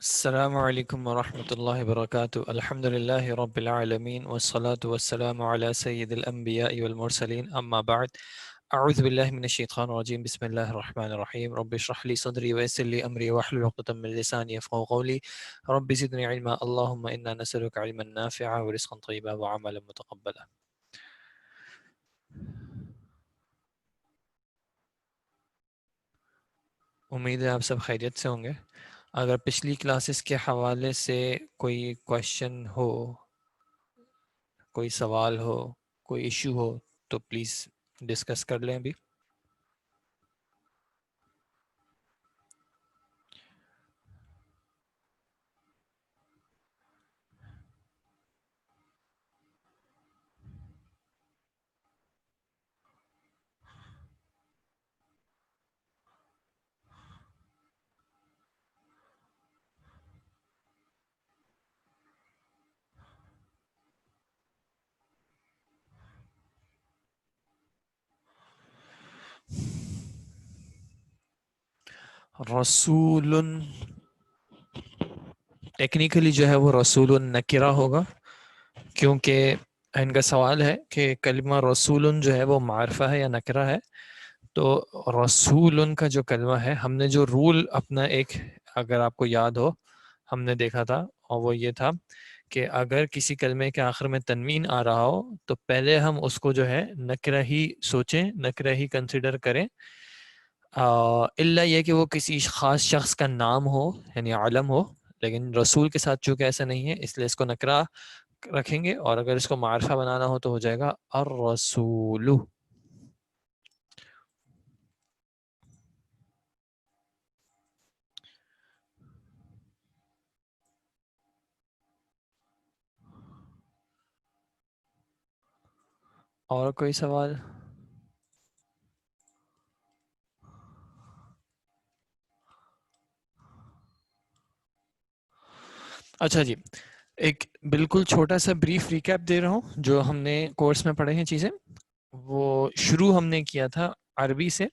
السلام علیکم ورحمۃ اللہ وبرکاتہ الحمد للہ رب العالمین والصلاة والسلام علی سید الانبیاء والمرسلین اما بعد اعوذ باللہ من الشیطان الرجیم بسم اللہ الرحمن الرحیم رب اشرح لی صدری ویسر لی امری واحلل عقدۃ من لسانی یفقهوا قولی رب زدنی علما اللهم انا نسألک علما نافعا ورزقا طیبا وعملا متقبلا۔ امید ہے آپ سب خیریت سے ہوں گے۔ اگر پچھلی کلاسز کے حوالے سے کوئی کویشچن ہو، کوئی سوال ہو، کوئی ایشو ہو تو پلیز ڈسکس کر لیں ابھی۔ رسول ٹیکنیکلی جو ہے وہ رسول نکرہ ہوگا، کیونکہ ان کا سوال ہے کہ کلمہ رسول جو ہے وہ معرفہ ہے یا نکرہ ہے۔ تو رسول کا جو کلمہ ہے، ہم نے جو رول اپنا ایک، اگر آپ کو یاد ہو، ہم نے دیکھا تھا، اور وہ یہ تھا کہ اگر کسی کلمے کے آخر میں تنوین آ رہا ہو تو پہلے ہم اس کو جو ہے نکرہ ہی سوچیں، نکرہ ہی کنسیڈر کریں، الا یہ کہ وہ کسی خاص شخص کا نام ہو، یعنی عالم ہو۔ لیکن رسول کے ساتھ چونکہ ایسا نہیں ہے، اس لیے اس کو نکرہ رکھیں گے، اور اگر اس کو معرفہ بنانا ہو تو ہو جائے گا الرسول۔ اور کوئی سوال؟ اچھا جی، ایک بالکل چھوٹا سا بریف ریکیپ دے رہا ہوں جو ہم نے کورس میں پڑھے ہیں چیزیں۔ وہ شروع ہم نے کیا تھا عربی سے،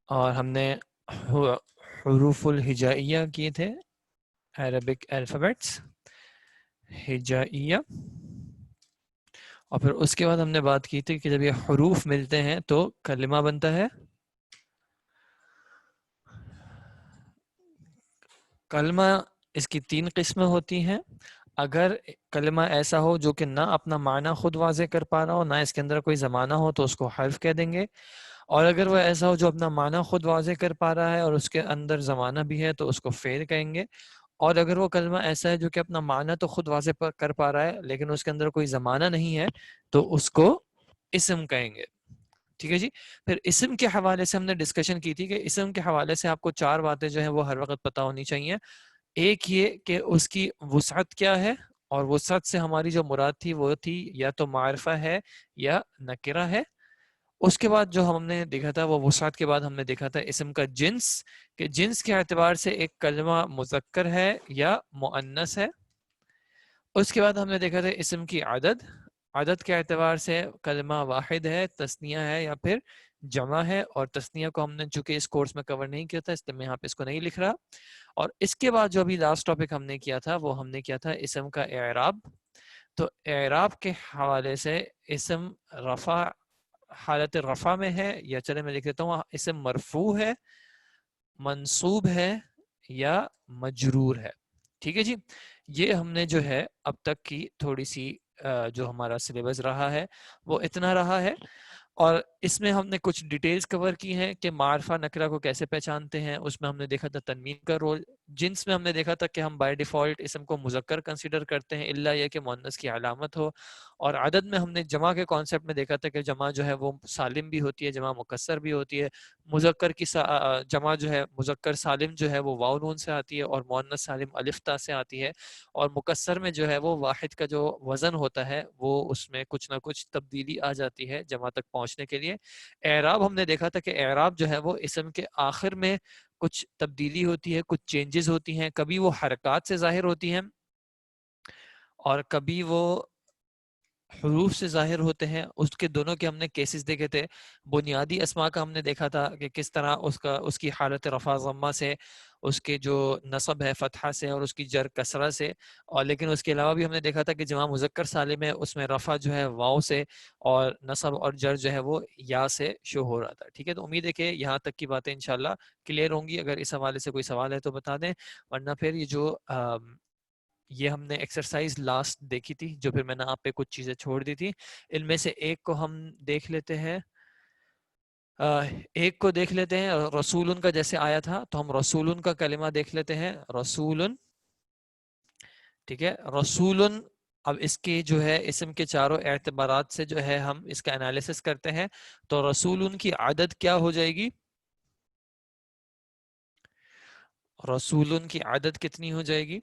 اور ہم نے حروف الہجائیہ کیے تھے، عربک الفابیٹس ہجائیہ، اور پھر اس کے بعد ہم نے بات کی تھی کہ جب یہ حروف ملتے ہیں تو کلمہ بنتا ہے۔ کلمہ اس کی 3 قسمیں ہوتی ہیں۔ اگر کلمہ ایسا ہو جو کہ نہ اپنا معنی خود واضح کر پا رہا ہو، نہ اس کے اندر کوئی زمانہ ہو، تو اس کو حرف کہہ دیں گے۔ اور اگر وہ ایسا ہو جو اپنا معنی خود واضح کر پا رہا ہے اور اس کے اندر زمانہ بھی ہے تو اس کو فعل کہیں گے۔ اور اگر وہ کلمہ ایسا ہے جو کہ اپنا معنی تو خود واضح کر پا رہا ہے لیکن اس کے اندر کوئی زمانہ نہیں ہے تو اس کو اسم کہیں گے۔ ٹھیک ہے جی۔ پھر اسم کے حوالے سے ہم نے ڈسکشن کی تھی کہ اسم کے حوالے سے آپ کو 4 باتیں جو ہیں وہ ہر وقت پتہ ہونی چاہیے۔ ایک یہ کہ اس کی وسعت کیا ہے، اور وسعت سے ہماری جو مراد تھی وہ تھی یا تو معرفہ ہے یا نکرہ ہے۔ اس کے بعد جو ہم نے دیکھا تھا وہ وسعت کے بعد ہم نے دیکھا تھا اسم کا جنس، کہ جنس کے اعتبار سے ایک کلمہ مذکر ہے یا مؤنث ہے۔ اس کے بعد ہم نے دیکھا تھا اسم کی عدد، عدد کے اعتبار سے کلمہ واحد ہے، تثنیہ ہے یا پھر جمع ہے، اور تثنیہ کو ہم نے چونکہ اس کورس میں کور نہیں کیا تھا اس لیے میں یہاں پہ اس کو نہیں لکھ رہا۔ اور اس کے بعد جو ابھی لاسٹ ٹاپک ہم نے کیا تھا وہ ہم نے کیا تھا اسم کا اعراب۔ تو اعراب کے حوالے سے اسم رفع، حالت رفع میں ہے، یا چلے میں لکھ دیتا ہوں، اسم مرفوع ہے، منصوب ہے یا مجرور ہے۔ ٹھیک ہے جی۔ یہ ہم نے جو ہے اب تک کی تھوڑی سی جو ہمارا سلیبس رہا ہے وہ اتنا رہا ہے، اور اس میں ہم نے کچھ ڈیٹیلز کور کی ہیں کہ معرفہ نکرہ کو کیسے پہچانتے ہیں۔ اس میں ہم نے دیکھا تھا تنوین کا رول، جنس میں ہم نے دیکھا تھا کہ ہم بائی ڈیفالٹ اسم کو مذکر کنسیڈر کرتے ہیں الا یہ کہ مؤنث کی علامت ہو، اور عدد میں ہم نے جمع کے کانسیپٹ میں دیکھا تھا کہ جمع جو ہے وہ سالم بھی ہوتی ہے، جمع مکسر بھی ہوتی ہے۔ مذکر کی جمع جو ہے، مذکر سالم جو ہے وہ واو نون سے آتی ہے، اور مؤنث سالم الف تا سے آتی ہے، اور مکسر میں جو ہے وہ واحد کا جو وزن ہوتا ہے وہ اس میں کچھ نہ کچھ تبدیلی آ جاتی ہے جمع تک پہنچنے کے لیے۔ اعراب ہم نے دیکھا تھا کہ اعراب جو ہے وہ اسم کے آخر میں کچھ تبدیلی ہوتی ہے، کچھ چینجز ہوتی ہیں، کبھی وہ حرکات سے ظاہر ہوتی ہیں اور کبھی وہ حروف سے ظاہر ہوتے ہیں۔ اس کے دونوں کے ہم نے کیسز دیکھے تھے۔ بنیادی اسماء کا ہم نے دیکھا تھا کہ کس طرح اس کی حالت رفع ضمہ سے اس کے جو نصب ہے فتحہ سے اور اس کی جر کسرہ سے، اور لیکن اس کے علاوہ بھی ہم نے دیکھا تھا کہ جمع مذکر سالم ہے اس میں رفع جو ہے واؤ سے اور نصب اور جر جو ہے وہ یا سے شو ہو رہا تھا. ٹھیک ہے، تو امید ہے کہ یہاں تک کی باتیں انشاءاللہ کلیئر ہوں گی. اگر اس حوالے سے کوئی سوال ہے تو بتا دیں، ورنہ پھر یہ جو یہ ہم نے ایکسرسائز لاسٹ دیکھی تھی جو پھر میں نے آپ پہ کچھ چیزیں چھوڑ دی تھی، ان میں سے ایک کو ہم دیکھ لیتے ہیں. ایک کو دیکھ لیتے ہیں رسول کا جیسے آیا تھا، تو ہم رسول کا کلمہ دیکھ لیتے ہیں. رسول، ٹھیک ہے، رسول. اب اس کی جو ہے اسم کے چاروں اعتبارات سے جو ہے ہم اس کا انالیسس کرتے ہیں. تو رسول کی عدد کیا ہو جائے گی؟ رسول کی عدد کتنی ہو جائے گی؟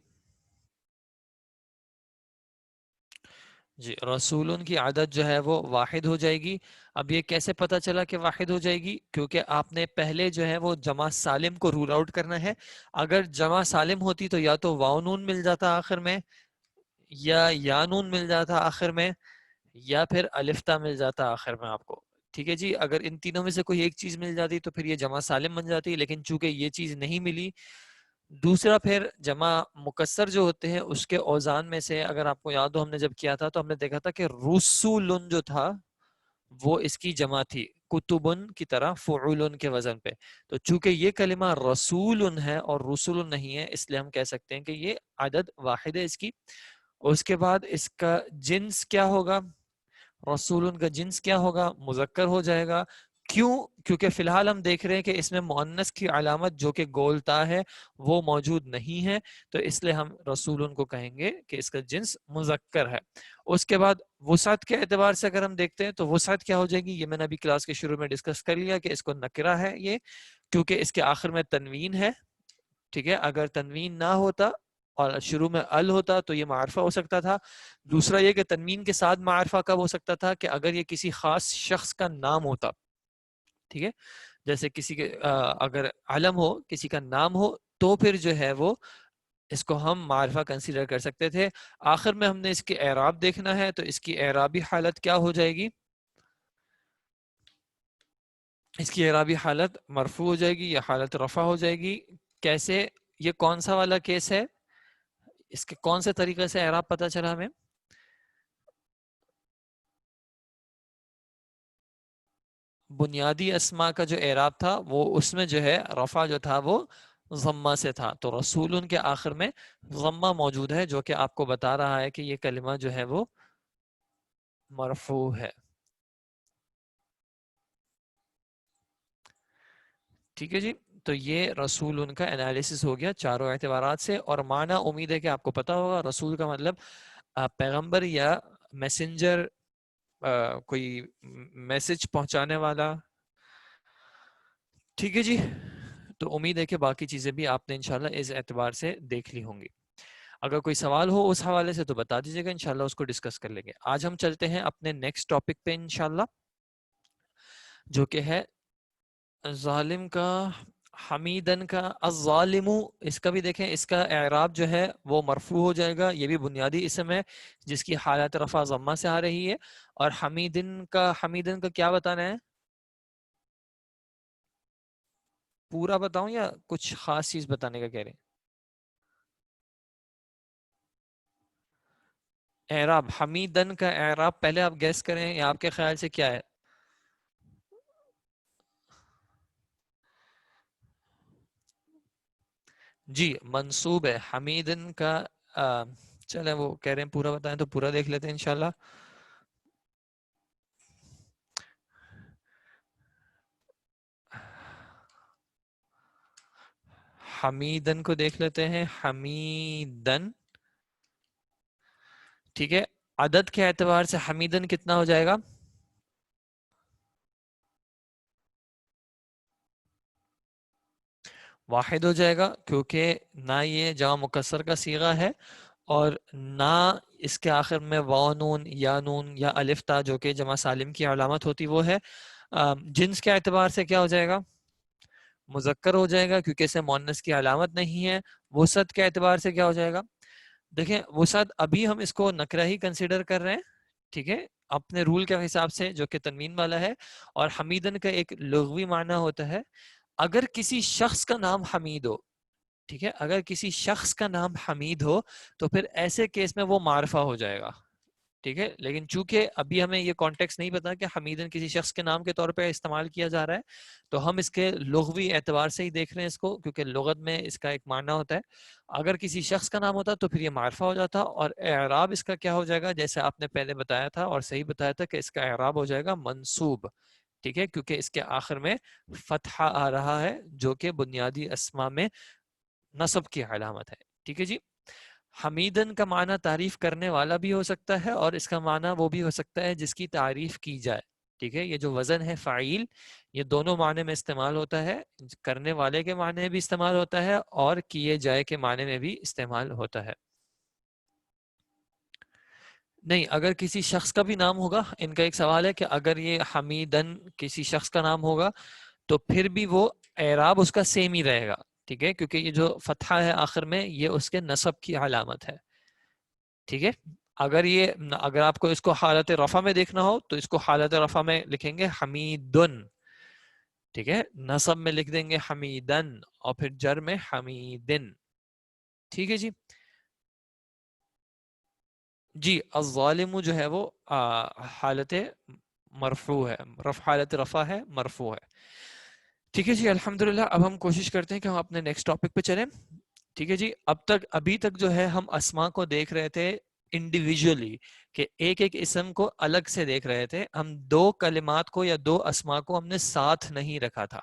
جی، رسول کی عدد جو ہے وہ واحد ہو جائے گی. اب یہ کیسے پتا چلا کہ واحد ہو جائے گی؟ کیونکہ آپ نے پہلے جو ہے وہ جمع سالم کو رول آؤٹ کرنا ہے. اگر جمع سالم ہوتی تو یا تو واو نون مل جاتا آخر میں، یا نون مل جاتا آخر میں، یا پھر الفتہ مل جاتا آخر میں آپ کو. ٹھیک ہے جی، اگر ان تینوں میں سے کوئی ایک چیز مل جاتی تو پھر یہ جمع سالم بن جاتی، لیکن چونکہ یہ چیز نہیں ملی. دوسرا پھر جمع مکسر جو ہوتے ہیں اس کے اوزان میں سے اگر آپ کو یاد ہو ہم نے جب کیا تھا تو ہم نے دیکھا تھا کہ رسولن جو تھا وہ اس کی جمع تھی کتبن کی طرح فعولن کے وزن پہ. تو چونکہ یہ کلمہ رسول ہے اور رسول نہیں ہے، اس لیے ہم کہہ سکتے ہیں کہ یہ عدد واحد ہے اس کی. اس کے بعد اس کا جنس کیا ہوگا؟ رسول کا جنس کیا ہوگا؟ مذکر ہو جائے گا. کیوں؟ کیونکہ فی الحال ہم دیکھ رہے ہیں کہ اس میں مؤنث کی علامت جو کہ گولتا ہے وہ موجود نہیں ہے، تو اس لیے ہم رسول کو کہیں گے کہ اس کا جنس مذکر ہے. اس کے بعد وسعت کے اعتبار سے اگر ہم دیکھتے ہیں تو وسعت کیا ہو جائے گی؟ یہ میں نے ابھی کلاس کے شروع میں ڈسکس کر لیا کہ اس کو نکرہ ہے یہ، کیونکہ اس کے آخر میں تنوین ہے. ٹھیک ہے، اگر تنوین نہ ہوتا اور شروع میں ال ہوتا تو یہ معرفہ ہو سکتا تھا. دوسرا یہ کہ تنوین کے ساتھ معرفہ کب ہو سکتا تھا؟ کہ اگر یہ کسی خاص شخص کا نام ہوتا. ٹھیک ہے، جیسے کسی کے اگر علم ہو، کسی کا نام ہو، تو پھر جو ہے وہ اس کو ہم معرفہ کنسیڈر کر سکتے تھے. آخر میں ہم نے اس کی اعراب دیکھنا ہے، تو اس کی اعرابی حالت کیا ہو جائے گی؟ اس کی اعرابی حالت مرفوع ہو جائے گی یا حالت رفع ہو جائے گی. کیسے؟ یہ کون سا والا کیس ہے؟ اس کے کون سے طریقے سے اعراب پتہ چلا ہمیں؟ بنیادی اسما کا جو اعراب تھا وہ اس میں جو ہے رفع جو تھا وہ ضمہ سے تھا. تو رسول کے آخر میں ضمہ موجود ہے جو کہ آپ کو بتا رہا ہے کہ یہ کلمہ جو ہے وہ مرفوع ہے. ٹھیک ہے جی، تو یہ رسول ان کا انالیسس ہو گیا چاروں اعتبارات سے. اور معنی امید ہے کہ آپ کو پتا ہوگا. رسول کا مطلب پیغمبر یا میسنجر، کوئی میسج پہنچانے والا. ٹھیک ہے جی، تو امید ہے کہ باقی چیزیں بھی آپ نے انشاءاللہ اس اعتبار سے دیکھ لی ہوں گی. اگر کوئی سوال ہو اس حوالے سے تو بتا دیجیے گا، انشاءاللہ اس کو ڈسکس کر لیں گے. آج ہم چلتے ہیں اپنے نیکسٹ ٹاپک پہ انشاءاللہ، جو کہ ہے ظالم کا، حمیدن کا. الظالم، اس کا بھی دیکھیں، اس کا اعراب جو ہے وہ مرفوع ہو جائے گا. یہ بھی بنیادی اسم ہے جس کی حالت رفع ضمہ سے آ رہی ہے. اور حمیدن کا کیا بتانا ہے؟ پورا بتاؤں یا کچھ خاص چیز بتانے کا کہہ رہے ہیں؟ اعراب حمیدن کا اعراب پہلے آپ گیس کریں، یا آپ کے خیال سے کیا ہے؟ جی، منصوب ہے حمیدن کا. چلیں وہ کہہ رہے ہیں پورا بتائیں تو پورا دیکھ لیتے ہیں انشاءاللہ. حمیدن کو دیکھ لیتے ہیں. حمیدن، ٹھیک ہے. عدد کے اعتبار سے حمیدن کتنا ہو جائے گا؟ واحد ہو جائے گا، کیونکہ نہ یہ جمع مکسر کا صیغہ ہے اور نہ اس کے آخر میں واو نون یا نون یا الف تا جو کہ جمع سالم کی علامت ہوتی وہ ہے. جنس کے اعتبار سے کیا ہو جائے گا؟ مذکر ہو جائے گا کیونکہ اسے مؤنث کی علامت نہیں ہے. وسعت کے اعتبار سے کیا ہو جائے گا؟ دیکھیں وسعت ابھی ہم اس کو نکرہ ہی کنسیڈر کر رہے ہیں، ٹھیک ہے، اپنے رول کے حساب سے جو کہ تنوین والا ہے. اور حمیدن کا ایک لغوی معنی ہوتا ہے اگر کسی شخص کا نام حمید ہو. ٹھیک ہے. اگر کسی شخص کا نام حمید ہو تو پھر ایسے کیس میں وہ معرفہ ہو جائے گا. ٹھیک ہے. لیکن چونکہ ابھی ہمیں یہ کانٹیکس نہیں پتا کہ حمیدن کسی شخص کے نام کے طور پہ استعمال کیا جا رہا ہے, تو ہم اس کے لغوی اعتبار سے ہی دیکھ رہے ہیں اس کو, کیونکہ لغت میں اس کا ایک معنی ہوتا ہے. اگر کسی شخص کا نام ہوتا تو پھر یہ معرفہ ہو جاتا, اور اعراب اس کا کیا ہو جائے گا, جیسے آپ نے پہلے بتایا تھا اور صحیح بتایا تھا کہ اس کا اعراب ہو جائے گا منصوب. ٹھیک ہے, کیونکہ اس کے آخر میں فتحہ آ رہا ہے جو کہ بنیادی اسما میں نصب کی علامت ہے. ٹھیک ہے جی. حمیدن کا معنی تعریف کرنے والا بھی ہو سکتا ہے, اور اس کا معنی وہ بھی ہو سکتا ہے جس کی تعریف کی جائے. ٹھیک ہے, یہ جو وزن ہے فاعل, یہ دونوں معنی میں استعمال ہوتا ہے. کرنے والے کے معنی میں بھی استعمال ہوتا ہے اور کیے جائے کے معنی میں بھی استعمال ہوتا ہے. نہیں, اگر کسی شخص کا بھی نام ہوگا, ان کا ایک سوال ہے کہ اگر یہ حمیدن کسی شخص کا نام ہوگا تو پھر بھی وہ اعراب اس کا سیم ہی رہے گا. ٹھیک ہے, کیونکہ یہ جو فتحہ ہے آخر میں یہ اس کے نصب کی علامت ہے. ٹھیک ہے. اگر آپ کو اس کو حالت رفع میں دیکھنا ہو تو اس کو حالت رفع میں لکھیں گے حمیدن. ٹھیک ہے, نصب میں لکھ دیں گے حمیدن, اور پھر جر میں حمیدن. ٹھیک ہے جی. جی, الظالم جو ہے وہ حالت مرفوع ہے, حالت رفع ہے, مرفوع ہے. ٹھیک ہے جی. الحمدللہ, اب ہم کوشش کرتے ہیں کہ ہم اپنے نیکسٹ ٹاپک پہ چلیں. ٹھیک ہے جی. ابھی تک جو ہے ہم اسما کو دیکھ رہے تھے انڈیویجولی, کہ ایک ایک اسم کو الگ سے دیکھ رہے تھے. ہم دو کلمات کو یا دو اسما کو ہم نے ساتھ نہیں رکھا تھا.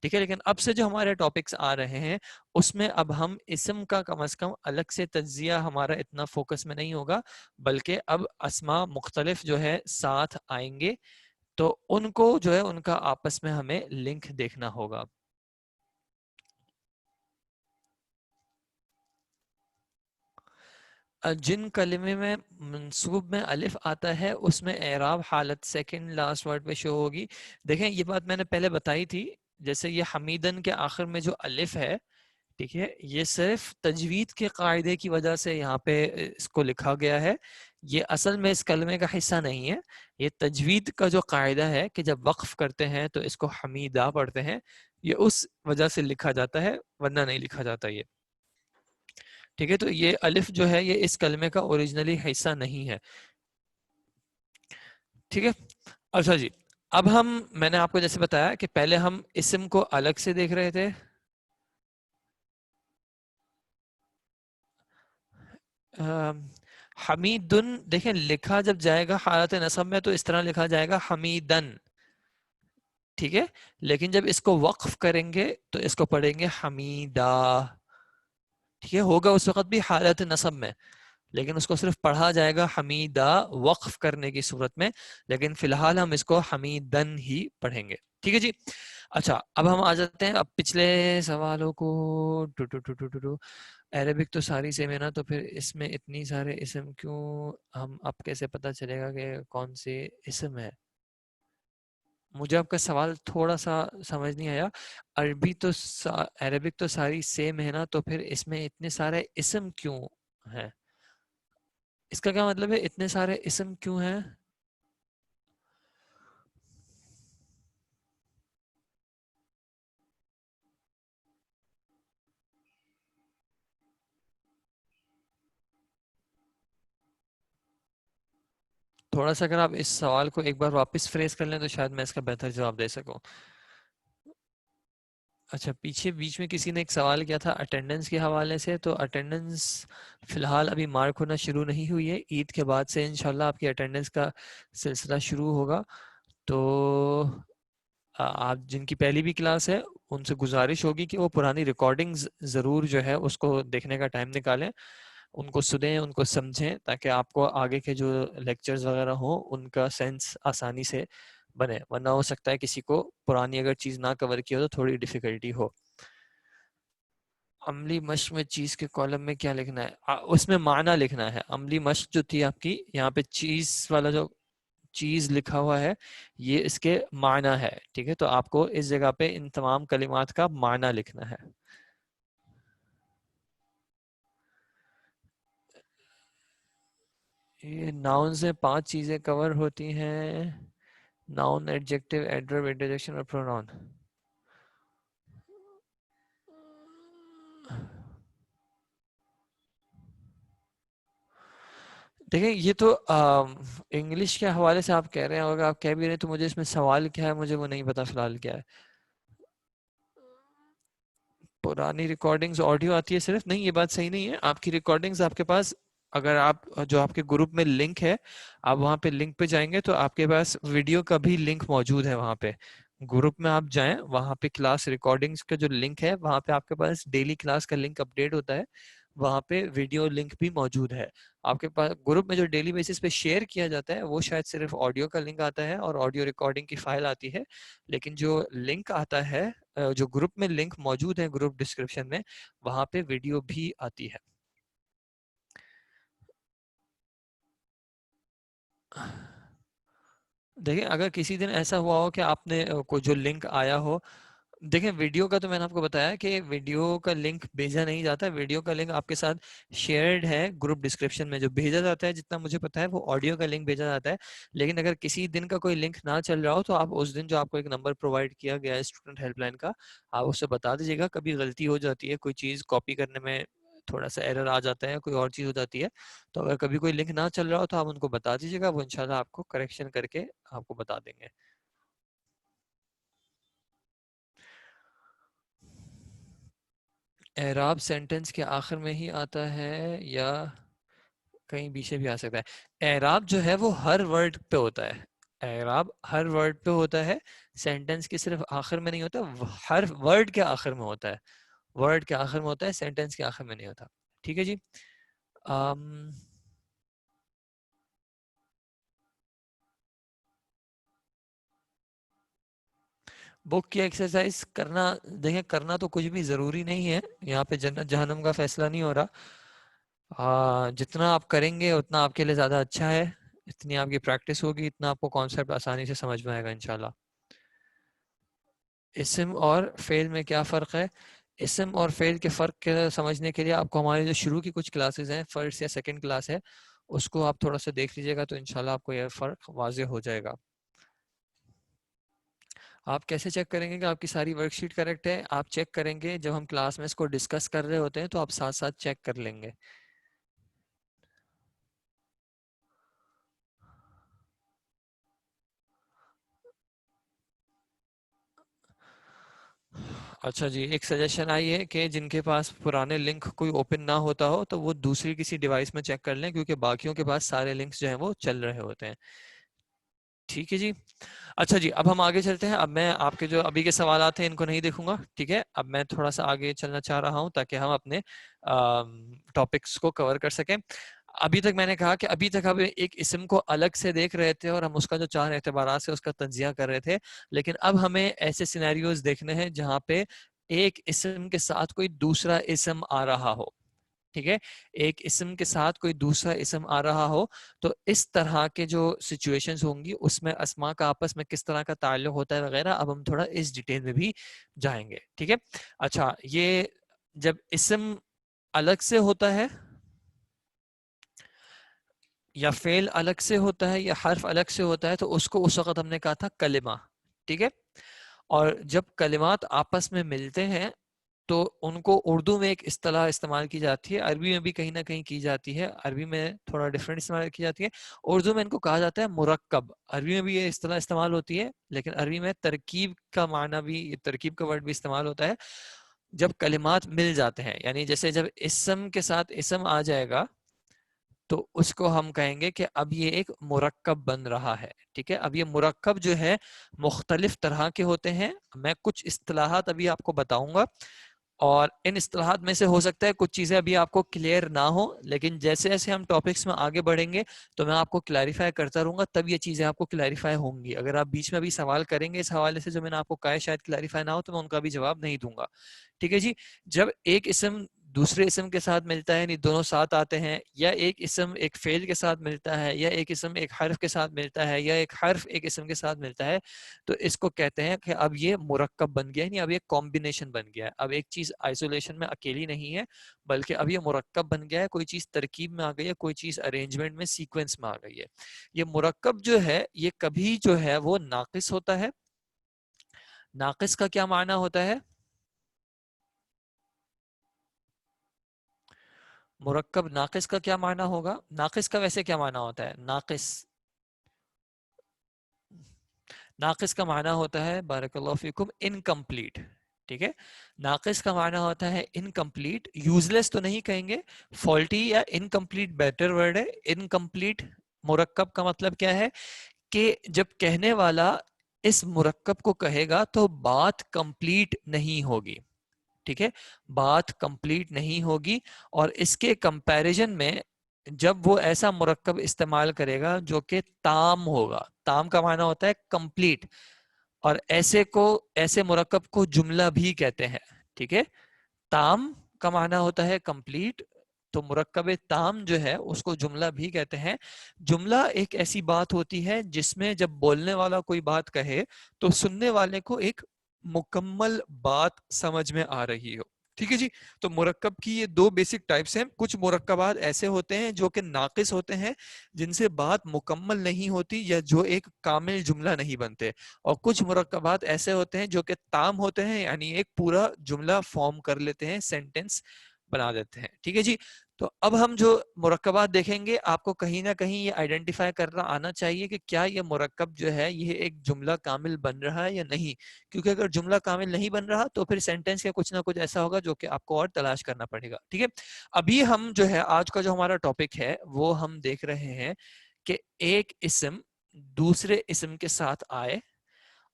ٹھیک ہے, لیکن اب سے جو ہمارے ٹاپکس آ رہے ہیں اس میں اب ہم اسم کا کم از کم الگ سے تجزیہ ہمارا اتنا فوکس میں نہیں ہوگا, بلکہ اب اسما مختلف جو ہے ساتھ آئیں گے, تو ان کو جو ہے ان کا آپس میں ہمیں لنک دیکھنا ہوگا. جن کلمے میں منصوب میں الف آتا ہے اس میں اعراب حالت سیکنڈ لاسٹ ورڈ پہ شو ہوگی. دیکھیں, یہ بات میں نے پہلے بتائی تھی, جیسے یہ حمیدن کے آخر میں جو الف ہے, ٹھیک ہے, یہ صرف تجوید کے قاعدے کی وجہ سے یہاں پہ اس کو لکھا گیا ہے. یہ اصل میں اس کلمے کا حصہ نہیں ہے. یہ تجوید کا جو قاعدہ ہے کہ جب وقف کرتے ہیں تو اس کو حمیدہ پڑھتے ہیں, یہ اس وجہ سے لکھا جاتا ہے, ورنہ نہیں لکھا جاتا یہ. ٹھیک ہے, تو یہ الف جو ہے یہ اس کلمے کا اوریجنلی حصہ نہیں ہے. ٹھیک ہے. اچھا جی, اب میں نے آپ کو جیسے بتایا کہ پہلے ہم اسم کو الگ سے دیکھ رہے تھے. حمیدن, دیکھیں لکھا جب جائے گا حالت نصب میں تو اس طرح لکھا جائے گا حمیدن. ٹھیک ہے, لیکن جب اس کو وقف کریں گے تو اس کو پڑھیں گے حمیدہ. ٹھیک ہے, ہوگا اس وقت بھی حالت نصب میں, لیکن اس کو صرف پڑھا جائے گا حمیدہ وقف کرنے کی صورت میں, لیکن فی الحال ہم اس کو حمیدن ہی پڑھیں گے. ٹھیک ہے جی. اچھا, اب ہم آ جاتے ہیں اب پچھلے سوالوں کو. عربک تو ساری سیم ہے نا, تو پھر اس میں اتنی سارے اسم کیوں, ہم اب کیسے پتہ چلے گا کہ کون سے اسم ہے. مجھے آپ کا سوال تھوڑا سا سمجھ نہیں آیا. عربک تو ساری سیم ہے نا, تو پھر اس میں اتنے سارے اسم کیوں ہیں, اس کا کیا مطلب ہے اتنے سارے اسم کیوں ہیں. تھوڑا سا اگر آپ اس سوال کو ایک بار واپس فریز کر لیں تو شاید میں اس کا بہتر جواب دے سکوں. اچھا, پیچھے بیچ میں کسی نے ایک سوال کیا تھا اٹینڈنس کے حوالے سے, تو اٹینڈنس فی الحال ابھی مارک ہونا شروع نہیں ہوئی ہے. عید کے بعد سے انشاءاللہ آپ کی اٹینڈنس کا سلسلہ شروع ہوگا. تو آپ جن کی پہلی بھی کلاس ہے ان سے گزارش ہوگی کہ وہ پرانی ریکارڈنگز ضرور جو ہے اس کو دیکھنے کا ٹائم نکالیں, ان کو سنیں, ان کو سمجھیں, تاکہ آپ کو آگے کے جو لیکچرز وغیرہ ہوں ان کا سینس آسانی سے بنے, ورنہ ہو سکتا ہے کسی کو پرانی اگر چیز نہ کور کی ہو تو تھوڑی ڈیفیکلٹی ہو. عملی مشق میں چیز کے کالم میں کیا لکھنا ہے, اس میں معنی لکھنا ہے. عملی مشق جو تھی آپ کی, یہاں پہ چیز والا جو چیز لکھا ہوا ہے یہ اس کے معنی ہے. ٹھیک ہے, تو آپ کو اس جگہ پہ ان تمام کلمات کا معنی لکھنا ہے. یہ ناؤن سے 5 چیزیں کور ہوتی ہیں, ناؤن, ایڈجیکٹو, ایڈورب, انٹرجیکشن اور پروناؤن. دیکھیں یہ تو انگلش کے حوالے سے آپ کہہ رہے ہیں، اگر آپ کہہ بھی رہے ہیں تو مجھے اس میں سوال کیا ہے مجھے وہ نہیں پتا فی الحال کیا ہے. پرانی ریکارڈنگز آڈیو آتی ہے صرف؟ نہیں، یہ بات صحیح نہیں ہے. آپ کی ریکارڈنگز آپ کے پاس، اگر آپ جو آپ کے گروپ میں لنک ہے، آپ وہاں پہ لنک پہ جائیں گے تو آپ کے پاس ویڈیو کا بھی لنک موجود ہے. وہاں پہ گروپ میں آپ جائیں، وہاں پہ کلاس ریکارڈنگز کا جو لنک ہے وہاں پہ آپ کے پاس ڈیلی کلاس کا لنک اپڈیٹ ہوتا ہے، وہاں پہ ویڈیو لنک بھی موجود ہے. آپ کے پاس گروپ میں جو ڈیلی بیسس پہ شیئر کیا جاتا ہے وہ شاید صرف آڈیو کا لنک آتا ہے اور آڈیو ریکارڈنگ کی فائل آتی ہے، لیکن جو لنک آتا ہے، جو گروپ میں لنک موجود ہے گروپ ڈسکرپشن میں، وہاں پہ ویڈیو بھی آتی ہے. دیکھیں اگر کسی دن ایسا ہوا ہو کہ آپ نے کو جو لنک آیا ہو، دیکھیں ویڈیو کا تو میں نے آپ کو بتایا کہ ویڈیو کا لنک بھیجا نہیں جاتا. ویڈیو کا لنک آپ کے ساتھ شیئرڈ ہے گروپ ڈسکرپشن میں. جو بھیجا جاتا ہے جتنا مجھے پتا ہے وہ آڈیو کا لنک بھیجا جاتا ہے. لیکن اگر کسی دن کا کوئی لنک نہ چل رہا ہو تو آپ اس دن جو آپ کو ایک نمبر پرووائڈ کیا گیا ہے اسٹوڈنٹ ہیلپ لائن کا، آپ اسے بتا دیجیے گا. کبھی غلطی ہو جاتی ہے، کوئی چیز کاپی کرنے میں تھوڑا سا ایرر آ جاتا ہے، کوئی اور چیز ہو جاتی ہے، تو اگر کبھی کوئی لنک نہ چل رہا ہو تو آپ ان کو بتا دیجیے گا، وہ انشاءاللہ آپ کو کریکشن کر کے آپ کو بتا دیں گے. اعراب سینٹنس کے آخر میں ہی آتا ہے یا کہیں پیچھے بھی آ سکتا ہے؟ اعراب جو ہے وہ ہر ورڈ پہ ہوتا ہے. اعراب ہر ورڈ پہ ہوتا ہے، سینٹنس کے صرف آخر میں نہیں ہوتا، ہر ورڈ کے آخر میں ہوتا ہے. ورڈ کے آخر میں ہوتا ہے، سینٹنس کے آخر میں نہیں ہوتا. ٹھیک ہے جی. آم بک کی ایکسرسائز کرنا، دیکھیں کرنا تو کچھ بھی ضروری نہیں ہے. یہاں پہ جنت جہنم کا فیصلہ نہیں ہو رہا. جتنا آپ کریں گے اتنا آپ کے لیے زیادہ اچھا ہے. اتنی آپ کی پریکٹس ہوگی اتنا آپ کو کانسیپٹ آسانی سے سمجھ میں آئے گا انشاءاللہ. اسم اور فعل میں کیا فرق ہے؟ اسم اور فعل کے فرق کے سمجھنے کے لیے آپ کو ہماری جو شروع کی کچھ کلاسز ہیں، فرسٹ یا سیکنڈ کلاس ہے، اس کو آپ تھوڑا سا دیکھ لیجیے گا تو انشاءاللہ آپ کو یہ فرق واضح ہو جائے گا. آپ کیسے چیک کریں گے کہ آپ کی ساری ورک شیٹ کریکٹ ہے؟ آپ چیک کریں گے جب ہم کلاس میں اس کو ڈسکس کر رہے ہوتے ہیں تو آپ ساتھ ساتھ چیک کر لیں گے. اچھا جی، ایک سجیشن آئی ہے کہ جن کے پاس پرانے لنک کوئی اوپن نہ ہوتا ہو تو وہ دوسری کسی ڈیوائس میں چیک کر لیں، کیونکہ باقیوں کے پاس سارے لنکس جو ہیں وہ چل رہے ہوتے ہیں. ٹھیک ہے جی. اچھا جی، اب ہم آگے چلتے ہیں. اب میں آپ کے جو ابھی کے سوالات ہیں ان کو نہیں دیکھوں گا، ٹھیک ہے. اب میں تھوڑا سا آگے چلنا چاہ رہا ہوں تاکہ ہم اپنے ٹاپکس کو کور کر سکیں. ابھی تک میں نے کہا کہ ابھی تک ہم ایک اسم کو الگ سے دیکھ رہے تھے اور ہم اس کا جو 4 اعتبارات سے اس کا تجزیہ کر رہے تھے، لیکن اب ہمیں ایسے سینیریوز دیکھنے ہیں جہاں پہ ایک اسم کے ساتھ کوئی دوسرا اسم آ رہا ہو. ٹھیک ہے، ایک اسم کے ساتھ کوئی دوسرا اسم آ رہا ہو تو اس طرح کے جو سچویشنز ہوں گی اس میں اسما کا آپس میں کس طرح کا تعلق ہوتا ہے وغیرہ، اب ہم تھوڑا اس ڈیٹیل میں بھی جائیں گے. ٹھیک ہے. اچھا، یہ جب اسم الگ سے ہوتا ہے یا فعل الگ سے ہوتا ہے یا حرف الگ سے ہوتا ہے تو اس کو اس وقت ہم نے کہا تھا کلمہ. ٹھیک ہے. اور جب کلمات آپس میں ملتے ہیں تو ان کو اردو میں ایک اصطلاح استعمال کی جاتی ہے، عربی میں بھی کہیں نہ کہیں کی جاتی ہے. عربی میں تھوڑا ڈفرینٹ استعمال کی جاتی ہے، اردو میں ان کو کہا جاتا ہے مرکب. عربی میں بھی یہ اصطلاح استعمال ہوتی ہے، لیکن عربی میں ترکیب کا معنی بھی، ترکیب کا ورڈ بھی استعمال ہوتا ہے جب کلمات مل جاتے ہیں. یعنی جیسے جب اسم کے ساتھ اسم آ جائے گا تو اس کو ہم کہیں گے کہ اب یہ ایک مرکب بن رہا ہے. ٹھیک ہے. اب یہ مرکب جو ہے مختلف طرح کے ہوتے ہیں. میں کچھ اصطلاحات ابھی آپ کو بتاؤں گا اور ان اصطلاحات میں سے ہو سکتا ہے کچھ چیزیں ابھی آپ کو کلیئر نہ ہو، لیکن جیسے جیسے ہم ٹاپکس میں آگے بڑھیں گے تو میں آپ کو کلیریفائی کرتا رہوں گا، تب یہ چیزیں آپ کو کلیریفائی ہوں گی. اگر آپ بیچ میں بھی سوال کریں گے اس حوالے سے جو میں نے آپ کو کہا ہے شاید کلیریفائی نہ ہو تو میں ان کا بھی جواب نہیں دوں گا. ٹھیک ہے جی. جب ایک اسم دوسرے اسم کے ساتھ ملتا ہے، یعنی دونوں ساتھ آتے ہیں، یا ایک اسم ایک فعل کے ساتھ ملتا ہے، یا ایک اسم ایک حرف کے ساتھ ملتا ہے، یا ایک حرف ایک اسم کے ساتھ ملتا ہے، تو اس کو کہتے ہیں کہ اب یہ مرکب بن گیا ہے، یعنی اب یہ کمبینیشن بن گیا ہے. اب ایک چیز آئسولیشن میں اکیلی نہیں ہے بلکہ اب یہ مرکب بن گیا ہے، کوئی چیز ترکیب میں آ گئی ہے، کوئی چیز ارینجمنٹ میں سیکوینس میں آ گئی ہے. یہ مرکب جو ہے یہ کبھی جو ہے وہ ناقص ہوتا ہے. ناقص کا کیا معنی ہوتا ہے؟ مرکب ناقص کا کیا معنی ہوگا؟ ناقص کا ویسے کیا معنی ہوتا ہے؟ ناقص کا معنی ہوتا ہے بارک اللہ فیکم انکمپلیٹ. ٹھیک ہے، ناقص کا معنی ہوتا ہے انکمپلیٹ. یوزلیس تو نہیں کہیں گے، فالٹی یا انکمپلیٹ بیٹر ورڈ ہے. انکمپلیٹ مرکب کا مطلب کیا ہے کہ جب کہنے والا اس مرکب کو کہے گا تو بات کمپلیٹ نہیں ہوگی. ٹھیک ہے، بات کمپلیٹ نہیں ہوگی. اور اس کے کمپیریزن میں جب وہ ایسا مرکب استعمال کرے گا جو کہ تام ہوگا. تام کا معنی ہوتا ہے کمپلیٹ، اور ایسے مرکب کو جملہ بھی کہتے ہیں. ٹھیک ہے، تام کا معنی ہوتا ہے کمپلیٹ، تو مرکب تام جو ہے اس کو جملہ بھی کہتے ہیں. جملہ ایک ایسی بات ہوتی ہے جس میں جب بولنے والا کوئی بات کہے تو سننے والے کو ایک مکمل بات سمجھ میں آ رہی ہو. ٹھیک ہے جی، تو مرکب کی یہ دو بیسک ٹائپس ہیں. کچھ مرکبات ایسے ہوتے ہیں جو کہ ناقص ہوتے ہیں، جن سے بات مکمل نہیں ہوتی یا جو ایک کامل جملہ نہیں بنتے، اور کچھ مرکبات ایسے ہوتے ہیں جو کہ تام ہوتے ہیں، یعنی ایک پورا جملہ فارم کر لیتے ہیں، سینٹنس بنا دیتے ہیں. ٹھیک ہے جی، تو اب ہم جو مرکبات دیکھیں گے آپ کو کہیں نہ کہیں یہ آئیڈینٹیفائی کرنا آنا چاہیے کہ کیا یہ مرکب جو ہے یہ ایک جملہ کامل بن رہا ہے یا نہیں. کیونکہ اگر جملہ کامل نہیں بن رہا تو پھر سینٹینس کا کچھ نہ کچھ ایسا ہوگا جو کہ آپ کو اور تلاش کرنا پڑے گا. ٹھیک ہے، ابھی ہم جو ہے آج کا جو ہمارا ٹاپک ہے وہ ہم دیکھ رہے ہیں کہ ایک اسم دوسرے اسم کے ساتھ آئے،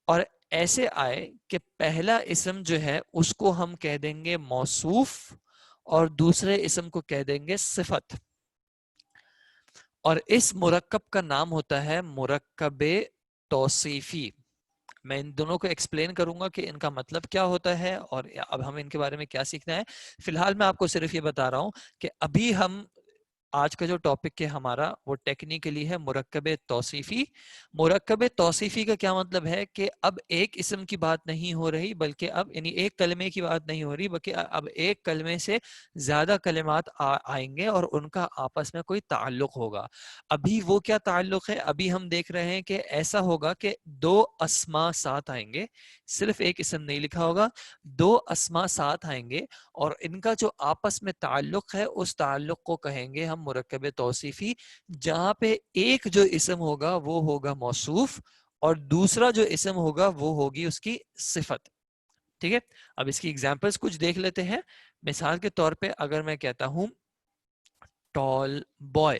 اور ایسے آئے کہ پہلا اسم جو ہے اس کو ہم کہہ دیں گے موصوف اور دوسرے اسم کو کہہ دیں گے صفت. اور اس مرکب کا نام ہوتا ہے مرکب توصیفی. میں ان دونوں کو ایکسپلین کروں گا کہ ان کا مطلب کیا ہوتا ہے اور اب ہم ان کے بارے میں کیا سیکھنا ہے. فی الحال میں آپ کو صرف یہ بتا رہا ہوں کہ ابھی ہم آج کا جو ٹاپک ہے ہمارا وہ ٹیکنیکلی ہے مرکب توصیفی. مرکب توصیفی کا کیا مطلب ہے کہ اب ایک اسم کی بات نہیں ہو رہی، بلکہ اب یعنی ایک کلمے کی بات نہیں ہو رہی، بلکہ اب ایک کلمے سے زیادہ کلمات آئیں گے اور ان کا آپس میں کوئی تعلق ہوگا. ابھی وہ کیا تعلق ہے؟ ابھی ہم دیکھ رہے ہیں کہ ایسا ہوگا کہ دو اسما ساتھ آئیں گے، صرف ایک اسم نہیں لکھا ہوگا، دو اسما ساتھ آئیں گے، اور ان کا جو آپس میں تعلق ہے اس تعلق کو کہیں گے ہم مرکب توصیفی. جہاں پہ ایک جو اسم ہوگا وہ ہوگا موصوف اور دوسرا جو اسم ہوگا وہ ہوگی اس کی صفت. ٹھیک ہے، اب اس کی ایگزامپلس کچھ دیکھ لیتے ہیں. مثال کے طور پہ اگر میں کہتا ہوں ٹال بوائے،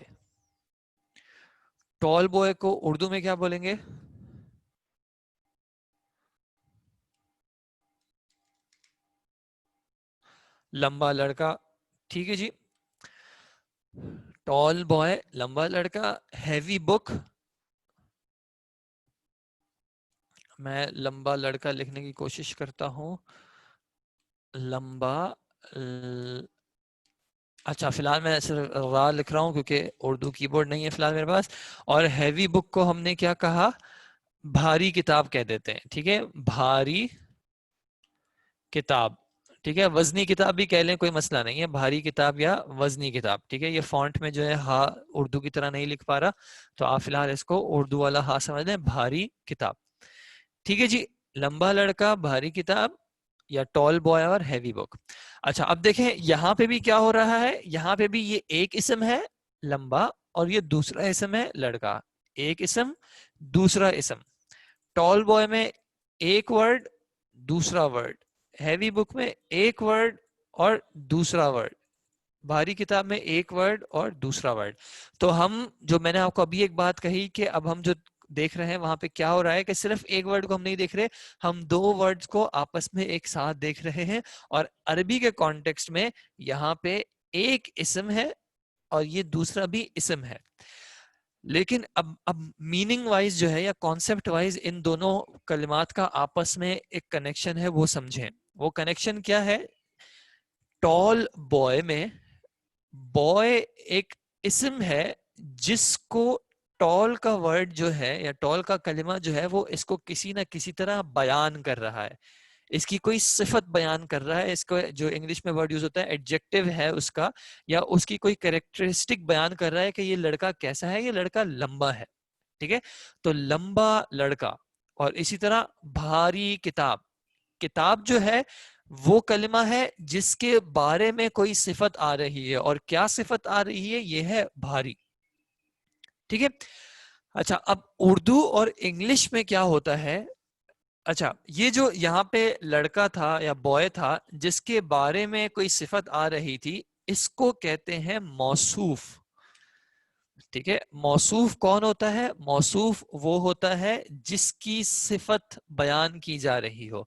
ٹال بوائے کو اردو میں کیا بولیں گے؟ لمبا لڑکا. ٹھیک ہے جی، ٹال بوائے لمبا لڑکا. ہیوی بک، میں لمبا لڑکا لکھنے کی کوشش کرتا ہوں. لمبا اچھا فی الحال میں صرف را لکھ رہا ہوں کیونکہ اردو کی بورڈ نہیں ہے فی الحال میرے پاس. اور ہیوی بک کو ہم نے کیا کہا؟ بھاری کتاب کہہ دیتے ہیں. ٹھیک ہے، بھاری کتاب. ٹھیک ہے، وزنی کتاب بھی کہہ لیں کوئی مسئلہ نہیں ہے، بھاری کتاب یا وزنی کتاب. ٹھیک ہے، یہ فونٹ میں جو ہے ہا اردو کی طرح نہیں لکھ پا رہا، تو آپ فی الحال اس کو اردو والا ہا سمجھ لیں، بھاری کتاب. ٹھیک ہے جی، لمبا لڑکا، بھاری کتاب، یا ٹال بوائے اور ہیوی بک. اچھا اب دیکھیں یہاں پہ بھی کیا ہو رہا ہے. یہاں پہ بھی یہ ایک اسم ہے لمبا اور یہ دوسرا اسم ہے لڑکا. ایک اسم دوسرا اسم. ٹال بوائے میں ایک ورڈ دوسرا ورڈ، ہیوی بک میں ایک ورڈ اور دوسرا ورڈ، بھاری کتاب میں ایک ورڈ اور دوسرا ورڈ. تو ہم جو میں نے آپ کو ابھی ایک بات کہی کہ اب ہم جو دیکھ رہے ہیں وہاں پہ کیا ہو رہا ہے کہ صرف ایک ورڈ کو ہم نہیں دیکھ رہے، ہم دو ورڈز کو آپس میں ایک ساتھ دیکھ رہے ہیں. اور عربی کے کانٹیکسٹ میں یہاں پہ ایک اسم ہے اور یہ دوسرا بھی اسم ہے. لیکن اب میننگ وائز جو ہے یا کانسیپٹ وائز ان دونوں کلمات کا آپس میں ایک کنیکشن ہے، وہ سمجھیں. وہ کنیکشن کیا ہے؟ ٹال بوائے میں بوائے ایک اسم ہے جس کو ٹال کا ورڈ جو ہے یا ٹال کا کلمہ جو ہے وہ اس کو کسی نہ کسی طرح بیان کر رہا ہے، اس کی کوئی صفت بیان کر رہا ہے. اس کو جو انگلش میں ورڈ یوز ہوتا ہے ایڈجیکٹو ہے اس کا، یا اس کی کوئی کریکٹرسٹک بیان کر رہا ہے کہ یہ لڑکا کیسا ہے، یہ لڑکا لمبا ہے. ٹھیک ہے، تو لمبا لڑکا. اور اسی طرح بھاری کتاب. کتاب جو ہے وہ کلمہ ہے جس کے بارے میں کوئی صفت آ رہی ہے، اور کیا صفت آ رہی ہے؟ یہ ہے بھاری. ٹھیک ہے. اچھا، اب اردو اور انگلش میں کیا ہوتا ہے؟ اچھا، یہ جو یہاں پہ لڑکا تھا یا بوائے تھا جس کے بارے میں کوئی صفت آ رہی تھی، اس کو کہتے ہیں موصوف. ٹھیک ہے. موصوف کون ہوتا ہے؟ موصوف وہ ہوتا ہے جس کی صفت بیان کی جا رہی ہو،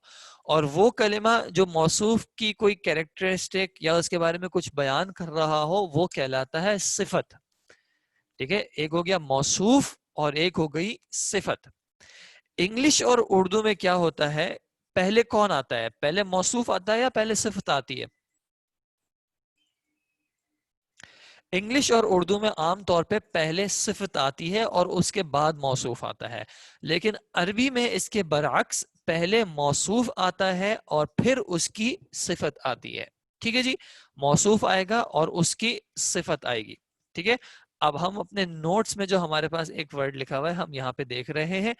اور وہ کلمہ جو موصوف کی کوئی کیریکٹرسٹک یا اس کے بارے میں کچھ بیان کر رہا ہو وہ کہلاتا ہے صفت. ٹھیک ہے. ایک ہو گیا موصوف اور ایک ہو گئی صفت. انگلش اور اردو میں کیا ہوتا ہے؟ پہلے کون آتا ہے؟ پہلے موصوف آتا ہے یا پہلے صفت آتی ہے؟ انگلش اور اردو میں عام طور پہ پہلے صفت آتی ہے اور اس کے بعد موصوف آتا ہے، لیکن عربی میں اس کے برعکس پہلے موصوف آتا ہے اور پھر اس کی صفت آتی ہے. ٹھیک ہے جی. موصوف آئے گا اور اس کی صفت آئے گی. ٹھیک ہے. اب ہم اپنے نوٹس میں جو ہمارے پاس ایک ورڈ لکھا ہوا ہے ہم یہاں پہ دیکھ رہے ہیں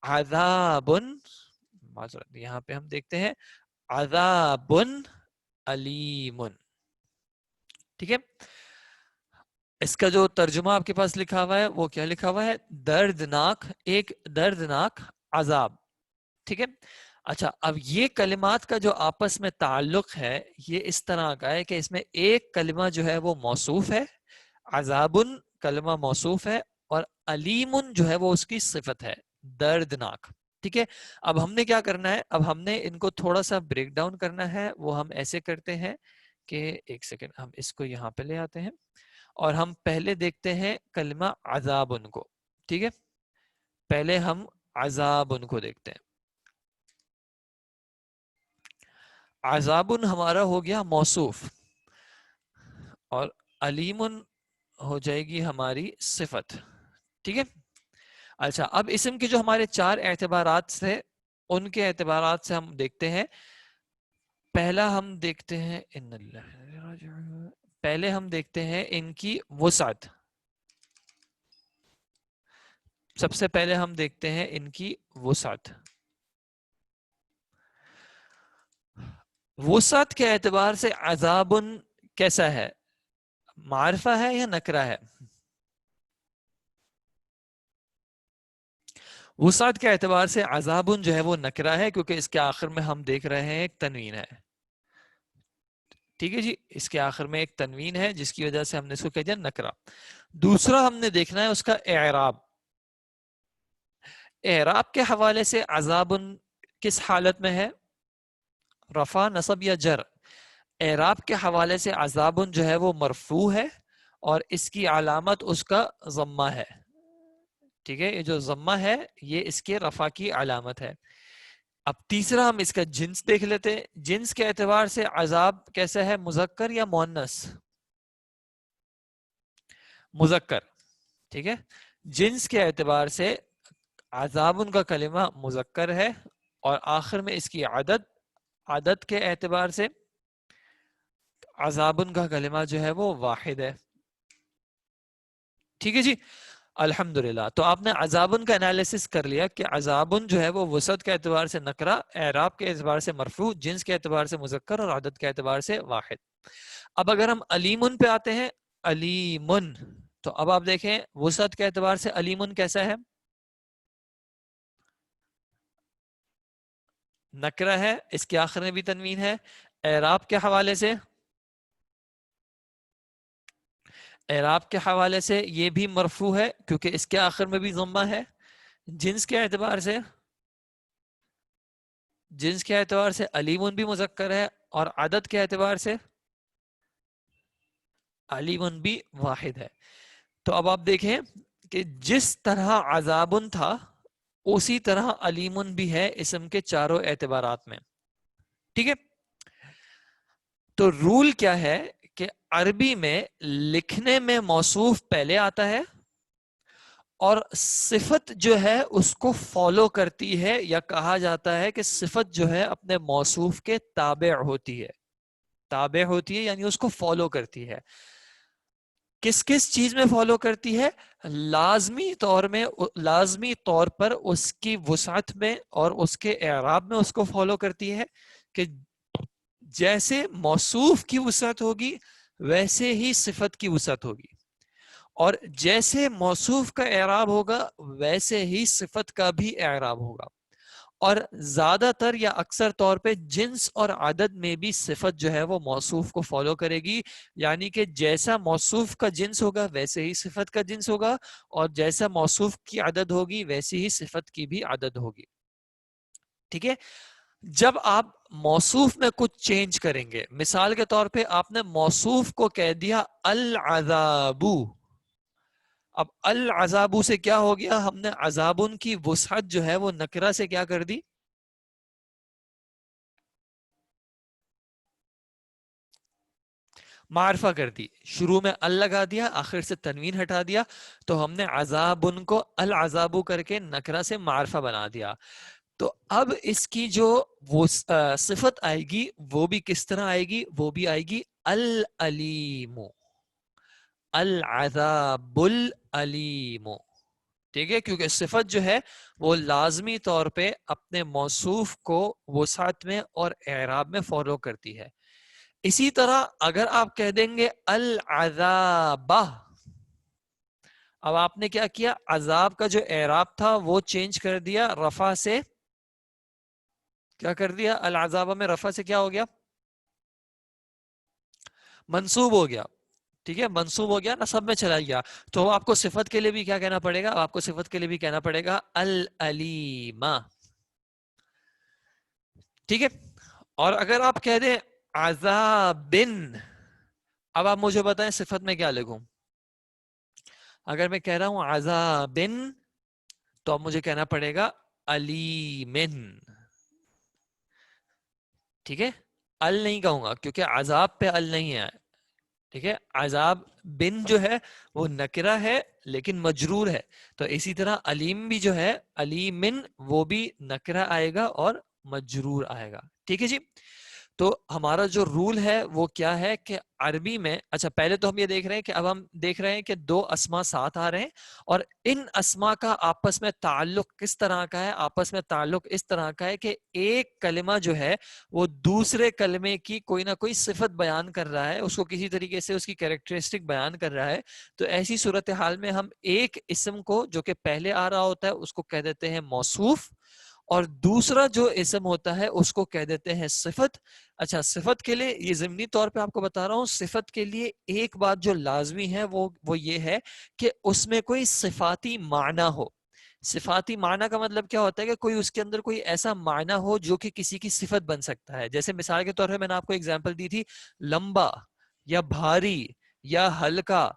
عذابن. یہاں پہ ہم دیکھتے ہیں عذابن علیمن. ٹھیک ہے. اس کا جو ترجمہ آپ کے پاس لکھا ہوا ہے وہ کیا لکھا ہوا ہے؟ دردناک، ایک دردناک عذاب. ٹھیک ہے. اچھا، اب یہ کلمات کا جو آپس میں تعلق ہے یہ اس طرح کا ہے کہ اس میں ایک کلمہ جو ہے وہ موصوف ہے، عذابن کلمہ موصوف ہے، اور علیمن جو ہے وہ اس کی صفت ہے، دردناک. ٹھیک ہے. اب ہم نے کیا کرنا ہے؟ اب ہم نے ان کو تھوڑا سا بریک ڈاؤن کرنا ہے. وہ ہم ایسے کرتے ہیں کہ ایک سیکنڈ ہم اس کو یہاں پہ لے آتے ہیں اور ہم پہلے دیکھتے ہیں کلمہ عذاب ان کو. ٹھیک ہے. پہلے ہم عذاب ان کو دیکھتے ہیں. عذاب ہمارا ہو گیا موصوف اور علیم ہو جائے گی ہماری صفت. ٹھیک ہے. اچھا، اب اسم کے جو ہمارے چار اعتبارات سے ان کے اعتبارات سے ہم دیکھتے ہیں. پہلا ہم دیکھتے ہیں پہلے ہم دیکھتے ہیں ان کی وسعت. سب سے پہلے ہم دیکھتے ہیں ان کی وسعت. وسعت کے اعتبار سے عذاب کیسا ہے؟ معرفہ ہے یا نکرہ ہے؟ وسعت کے اعتبار سے عذاب جو ہے وہ نکرہ ہے کیونکہ اس کے آخر میں ہم دیکھ رہے ہیں ایک تنوین ہے. ٹھیک ہے جی. اس کے آخر میں ایک تنوین ہے جس کی وجہ سے ہم نے اس کو کہہ دیا نکرہ. دوسرا ہم نے دیکھنا ہے اس کا اعراب. اعراب کے حوالے سے عذاب کس حالت میں ہے؟ رفع، نصب یا جر؟ اعراب کے حوالے سے عذاب جو ہے وہ مرفوع ہے اور اس کی علامت اس کا ضمہ ہے. ٹھیک ہے. یہ جو ضمہ ہے یہ اس کے رفع کی علامت ہے. اب تیسرا ہم اس کا جنس دیکھ لیتے ہیں. جنس کے اعتبار سے عذاب کیسا ہے؟ مذکر یا مؤنث؟ مذکر. ٹھیک ہے. جنس کے اعتبار سے عذاب کا کلمہ مذکر ہے اور آخر میں اس کی عدد کے اعتبار سے عذاب کا کلمہ جو ہے وہ واحد ہے. ٹھیک ہے جی. الحمدللہ. تو آپ نے عذابن کا انالیسس کر لیا کہ عذابن جو ہے وہ وسعت کے اعتبار سے نکرہ، اعراب کے اعتبار سے مرفوع، جنس کے اعتبار سے مذکر اور عدد کے اعتبار سے واحد. اب اگر ہم علیمن پہ آتے ہیں، علیمن، تو اب آپ دیکھیں وسعت کے اعتبار سے علیمن کیسا ہے؟ نکرہ ہے، اس کے آخر میں بھی تنوین ہے. اعراب کے حوالے سے، اعراب کے حوالے سے یہ بھی مرفوع ہے کیونکہ اس کے آخر میں بھی ضمہ ہے. جنس کے اعتبار سے، جنس کے اعتبار سے علیمن بھی مذکر ہے اور عدد کے اعتبار سے علیمن بھی واحد ہے. تو اب آپ دیکھیں کہ جس طرح عذابن تھا اسی طرح علیمن بھی ہے اسم کے چاروں اعتبارات میں. ٹھیک ہے. تو رول کیا ہے کہ عربی میں لکھنے میں موصوف پہلے آتا ہے اور صفت جو ہے اس کو فالو کرتی ہے، یا کہا جاتا ہے کہ صفت جو ہے اپنے موصوف کے تابع ہوتی ہے. تابع ہوتی ہے یعنی اس کو فالو کرتی ہے. کس کس چیز میں فالو کرتی ہے؟ لازمی طور پر اس کی وسعت میں اور اس کے اعراب میں اس کو فالو کرتی ہے کہ جیسے موصوف کی وسعت ہوگی ویسے ہی صفت کی وسعت ہوگی، اور جیسے موصوف کا اعراب ہوگا ویسے ہی صفت کا بھی اعراب ہوگا، اور زیادہ تر یا اکثر طور پہ جنس اور عدد میں بھی صفت جو ہے وہ موصوف کو فالو کرے گی، یعنی کہ جیسا موصوف کا جنس ہوگا ویسے ہی صفت کا جنس ہوگا، اور جیسا موصوف کی عدد ہوگی ویسی ہی صفت کی بھی عدد ہوگی. ٹھیک ہے. جب آپ موصوف میں کچھ چینج کریں گے، مثال کے طور پہ آپ نے موصوف کو کہہ دیا العذابو، اب العذابو سے کیا ہو گیا، ہم نے عذابن کی وسعت جو ہے وہ نکرہ سے کیا کر دی، معرفہ کر دی. شروع میں ال لگا دیا، آخر سے تنوین ہٹا دیا، تو ہم نے عذابن کو العذابو کر کے نکرہ سے معرفہ بنا دیا. تو اب اس کی جو وہ صفت آئے گی وہ بھی کس طرح آئے گی، وہ بھی آئے گی العلیم، العذاب العلیم. ٹھیک ہے، کیونکہ صفت جو ہے وہ لازمی طور پہ اپنے موصوف کو وسعت میں اور اعراب میں فالو کرتی ہے. اسی طرح اگر آپ کہہ دیں گے العذابہ، اب آپ نے کیا کیا، عذاب کا جو اعراب تھا وہ چینج کر دیا، رفع سے کیا کر دیا، العذاب میں رفع سے کیا ہو گیا، منصوب ہو گیا. ٹھیک ہے، منصوب ہو گیا، نصب میں چلا گیا. تو آپ کو صفت کے لیے بھی کیا کہنا پڑے گا، آپ کو صفت کے لیے بھی کہنا پڑے گا العلیمہ. ٹھیک ہے. اور اگر آپ کہہ دیں عذابن، اب آپ مجھے بتائیں صفت میں کیا لکھوں. اگر میں کہہ رہا ہوں عذابن تو اب مجھے کہنا پڑے گا علیمن. ٹھیک ہے، ال نہیں کہوں گا کیونکہ عذاب پہ ال نہیں ہے. ٹھیک ہے، عذاب بن جو ہے وہ نکرہ ہے لیکن مجرور ہے، تو اسی طرح علیم بھی جو ہے علیمن وہ بھی نکرہ آئے گا اور مجرور آئے گا. ٹھیک ہے جی. تو ہمارا جو رول ہے وہ کیا ہے کہ عربی میں، اچھا پہلے تو ہم یہ دیکھ رہے ہیں کہ اب ہم دیکھ رہے ہیں کہ دو اسما ساتھ آ رہے ہیں، اور ان اسما کا آپس میں تعلق کس طرح کا ہے، آپس میں تعلق اس طرح کا ہے کہ ایک کلمہ جو ہے وہ دوسرے کلمے کی کوئی نہ کوئی صفت بیان کر رہا ہے، اس کو کسی طریقے سے اس کی کیریکٹرسٹک بیان کر رہا ہے. تو ایسی صورتحال میں ہم ایک اسم کو جو کہ پہلے آ رہا ہوتا ہے اس کو کہہ دیتے ہیں موصوف، اور دوسرا جو اسم ہوتا ہے اس کو کہہ دیتے ہیں صفت. اچھا، صفت کے لیے یہ ضمنی طور پہ آپ کو بتا رہا ہوں، صفت کے لیے ایک بات جو لازمی ہے وہ یہ ہے کہ اس میں کوئی صفاتی معنی ہو. صفاتی معنی کا مطلب کیا ہوتا ہے کہ کوئی اس کے اندر کوئی ایسا معنی ہو جو کہ کسی کی صفت بن سکتا ہے. جیسے مثال کے طور پہ میں نے آپ کو اگزامپل دی تھی، لمبا یا بھاری یا ہلکا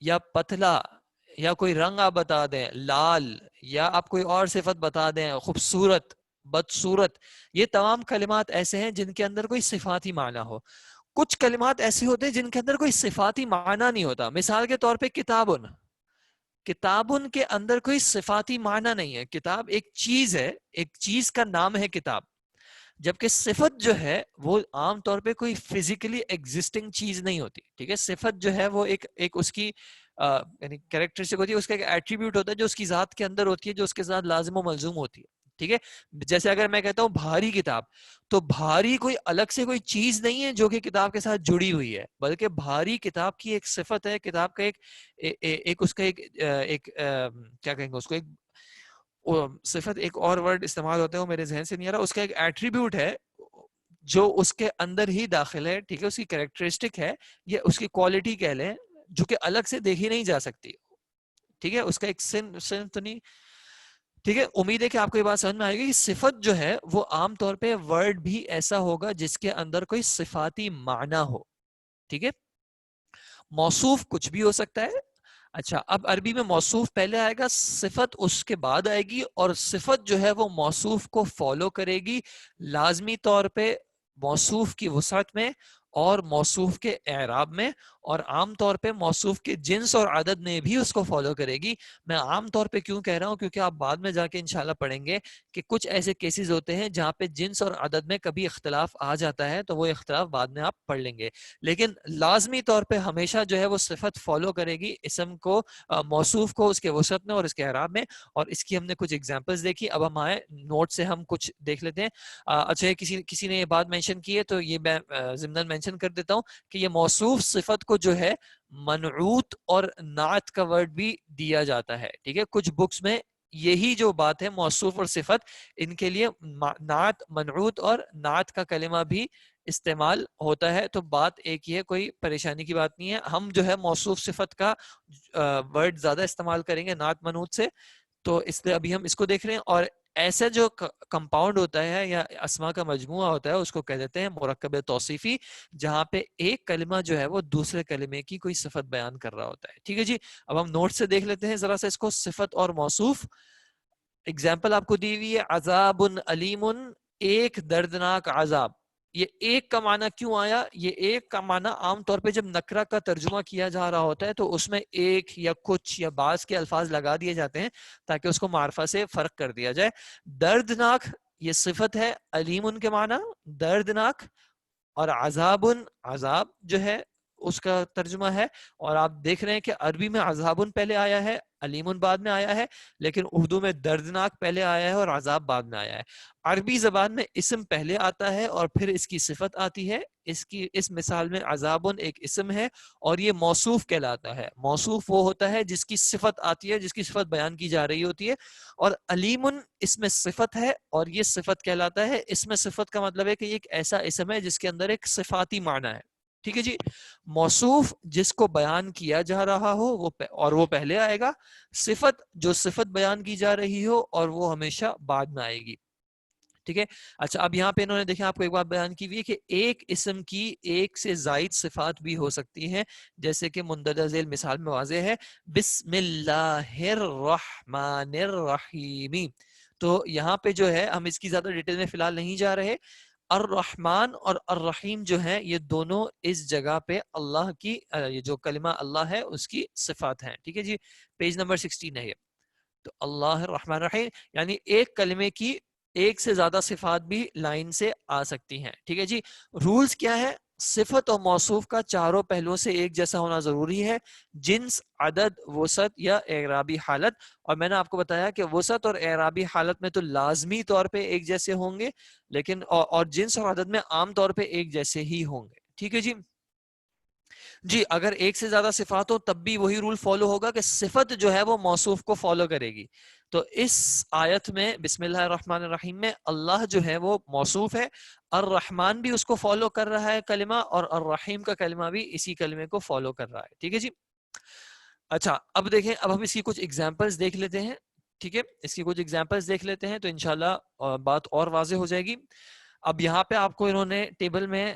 یا پتلا، یا کوئی رنگ آپ بتا دیں لال، یا آپ کوئی اور صفت بتا دیں خوبصورت، بدصورت. یہ تمام کلمات ایسے ہیں جن کے اندر کوئی صفاتی معنی ہو. کچھ کلمات ایسے ہوتے ہیں جن کے اندر کوئی صفاتی معنی نہیں ہوتا. مثال کے طور پہ کتابن، کتابن کے اندر کوئی صفاتی معنی نہیں ہے. کتاب ایک چیز ہے، ایک چیز کا نام ہے کتاب، جبکہ صفت جو ہے وہ عام طور پہ کوئی فزیکلی ایگزسٹنگ چیز نہیں ہوتی. ٹھیک ہے، صفت جو ہے وہ ایک اس کی یعنی کریکٹرسٹک ہوتی ہے، اس کا ایک ایٹریبیوٹ ہوتا ہے جو اس کی ذات کے اندر ہوتی ہے، جو اس کے ساتھ لازم و ملزوم ہوتی ہے. ٹھیک ہے، جیسے اگر میں کہتا ہوں بھاری کتاب، تو بھاری کوئی الگ سے کوئی چیز نہیں ہے جو کہ کتاب کے ساتھ جڑی ہوئی ہے، بلکہ بھاری کتاب کی ایک صفت ہے، کتاب کا ایک اس کا ایک کیا کہیں گے اس کو، ایک صفت، ایک اور ورڈ استعمال ہوتے ہیں وہ میرے ذہن سے نہیں آ رہا، اس کا ایک ایٹریبیوٹ ہے جو اس کے اندر ہی داخل ہے. ٹھیک ہے، اس کی کریکٹرسٹک ہے، یہ اس کی کوالٹی کہہ لیں جو کہ الگ سے دیکھی نہیں جا سکتی. ٹھیک ہے، اس کا ایک سن تو نہیں. ٹھیک ہے، امید ہے کہ آپ کو یہ بات سمجھ میں آئے گی کہ صفت جو ہے وہ عام طور پہ ورڈ بھی ایسا ہوگا جس کے اندر کوئی صفاتی معنی ہو. ٹھیک ہے، موصوف کچھ بھی ہو سکتا ہے. اچھا، اب عربی میں موصوف پہلے آئے گا، صفت اس کے بعد آئے گی، اور صفت جو ہے وہ موصوف کو فالو کرے گی لازمی طور پہ موصوف کی وسعت میں اور موصوف کے اعراب میں. اور عام طور پہ موصوف کے جنس اور عدد میں بھی اس کو فالو کرے گی. میں عام طور پہ کیوں کہہ رہا ہوں؟ کیونکہ آپ بعد میں جا کے انشاءاللہ پڑھیں گے کہ کچھ ایسے کیسز ہوتے ہیں جہاں پہ جنس اور عدد میں کبھی اختلاف آ جاتا ہے, تو وہ اختلاف بعد میں آپ پڑھ لیں گے. لیکن لازمی طور پہ ہمیشہ جو ہے وہ صفت فالو کرے گی اسم کو, موصوف کو, اس کے وسعت میں اور اس کے اعراب میں. اور اس کی ہم نے کچھ ایگزامپلس دیکھی. اب ہم آئے نوٹ سے ہم کچھ دیکھ لیتے ہیں. اچھا, کسی نے یہ بات مینشن کی ہے تو یہ میں ضمن مینشن کر دیتا ہوں کہ یہ موصوف صفت کو جو ہے منعوت اور نعت کا ورڈ بھی دیا جاتا ہے. ٹھیک ہے, کچھ بکس میں یہی جو بات ہے موصوف اور صفت, ان کے لیے نعت, منعوت اور نعت کا کلمہ بھی استعمال ہوتا ہے. تو بات ایک ہی ہے, کوئی پریشانی کی بات نہیں ہے. ہم جو ہے موصوف صفت کا ورڈ زیادہ استعمال کریں گے نعت منعوت سے, تو اس لیے ابھی ہم اس کو دیکھ رہے ہیں. اور ایسا جو کمپاؤنڈ ہوتا ہے یا اسما کا مجموعہ ہوتا ہے اس کو کہہ دیتے ہیں مرکب توصیفی, جہاں پہ ایک کلمہ جو ہے وہ دوسرے کلمے کی کوئی صفت بیان کر رہا ہوتا ہے. ٹھیک ہے جی, اب ہم نوٹ سے دیکھ لیتے ہیں ذرا سا اس کو, صفت اور موصوف. اگزامپل آپ کو دی ہوئی ہے, عذاب علیم, ایک دردناک عذاب. یہ ایک کا معنی کیوں آیا؟ یہ ایک کا معنی عام طور پہ جب نکرہ کا ترجمہ کیا جا رہا ہوتا ہے تو اس میں ایک یا کچھ یا بعض کے الفاظ لگا دیے جاتے ہیں تاکہ اس کو معرفہ سے فرق کر دیا جائے. دردناک یہ صفت ہے, علیم ان کے معنی دردناک, اور عذاب, عذاب جو ہے اس کا ترجمہ ہے. اور آپ دیکھ رہے ہیں کہ عربی میں عذاب پہلے آیا ہے, علیم بعد میں آیا ہے, لیکن اردو میں دردناک پہلے آیا ہے اور عذاب بعد میں آیا ہے. عربی زبان میں اسم پہلے آتا ہے اور پھر اس کی صفت آتی ہے. اس مثال میں عذاب ایک اسم ہے اور یہ موصوف کہلاتا ہے. موصوف وہ ہوتا ہے جس کی صفت آتی ہے, جس کی صفت بیان کی جا رہی ہوتی ہے. اور علیم اس میں صفت ہے اور یہ صفت کہلاتا ہے. اس میں صفت کا مطلب ہے کہ یہ ایک ایسا اسم ہے جس کے اندر ایک صفاتی معنی ہے. ٹھیک ہے جی, موصوف جس کو بیان کیا جا رہا ہو وہ پہلے آئے گا, صفت جو صفت بیان کی جا رہی ہو اور وہ ہمیشہ بعد میں آئے گی. ٹھیک ہے. اچھا, اب یہاں پہ انہوں نے دیکھا آپ کو ایک بات بیان کی ہوئی ہے کہ ایک اسم کی ایک سے زائد صفات بھی ہو سکتی ہیں, جیسے کہ مندرجہ ذیل مثال میں واضح ہے, بسم اللہ الرحمن الرحیم. تو یہاں پہ جو ہے ہم اس کی زیادہ ڈیٹیل میں فی الحال نہیں جا رہے. الرحمن اور الرحیم جو ہے یہ دونوں اس جگہ پہ اللہ کی, یہ جو کلمہ اللہ ہے اس کی صفات ہیں. ٹھیک ہے جی, پیج نمبر 16 ہے یہ. تو اللہ الرحمن الرحیم یعنی ایک کلمے کی ایک سے زیادہ صفات بھی لائن سے آ سکتی ہیں. ٹھیک ہے جی, رولز کیا ہے؟ صفت اور موصوف کا چاروں پہلوؤں سے ایک جیسا ہونا ضروری ہے, جنس, عدد, وسعت یا اعرابی حالت. اور میں نے آپ کو بتایا کہ وسعت اور اعرابی حالت میں تو لازمی طور پہ ایک جیسے ہوں گے, لیکن اور جنس اور عدد میں عام طور پہ ایک جیسے ہی ہوں گے. ٹھیک ہے جی, اگر ایک سے زیادہ صفات ہو تب بھی وہی رول فالو ہوگا کہ صفت جو ہے وہ موصوف کو فالو کرے گی. تو اس آیت میں بسم اللہ الرحمن الرحیم میں اللہ جو ہے وہ موصوف ہے, الرحمن بھی اس کو فالو کر رہا ہے کلمہ, اور الرحیم کا کلمہ بھی اسی کلمے کو فالو کر رہا ہے. ٹھیک ہے جی. اچھا, اب دیکھیں, اب ہم اس کی کچھ ایگزامپلس دیکھ لیتے ہیں. ٹھیک ہے, اس کی کچھ ایگزامپلس دیکھ لیتے ہیں تو انشاءاللہ بات اور واضح ہو جائے گی. اب یہاں پہ آپ کو انہوں نے ٹیبل میں,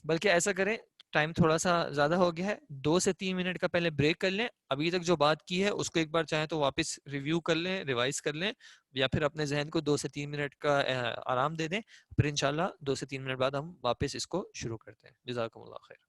بلکہ ایسا کریں, ٹائم تھوڑا سا زیادہ ہو گیا ہے, 2 سے 3 منٹ کا پہلے بریک کر لیں. ابھی تک جو بات کی ہے اس کو ایک بار چاہیں تو واپس ریویو کر لیں, ریوائز کر لیں, یا پھر اپنے ذہن کو 2 سے 3 منٹ کا آرام دے دیں. پھر انشاءاللہ 2 سے 3 منٹ بعد ہم واپس اس کو شروع کرتے ہیں. جزاکم اللہ خیر.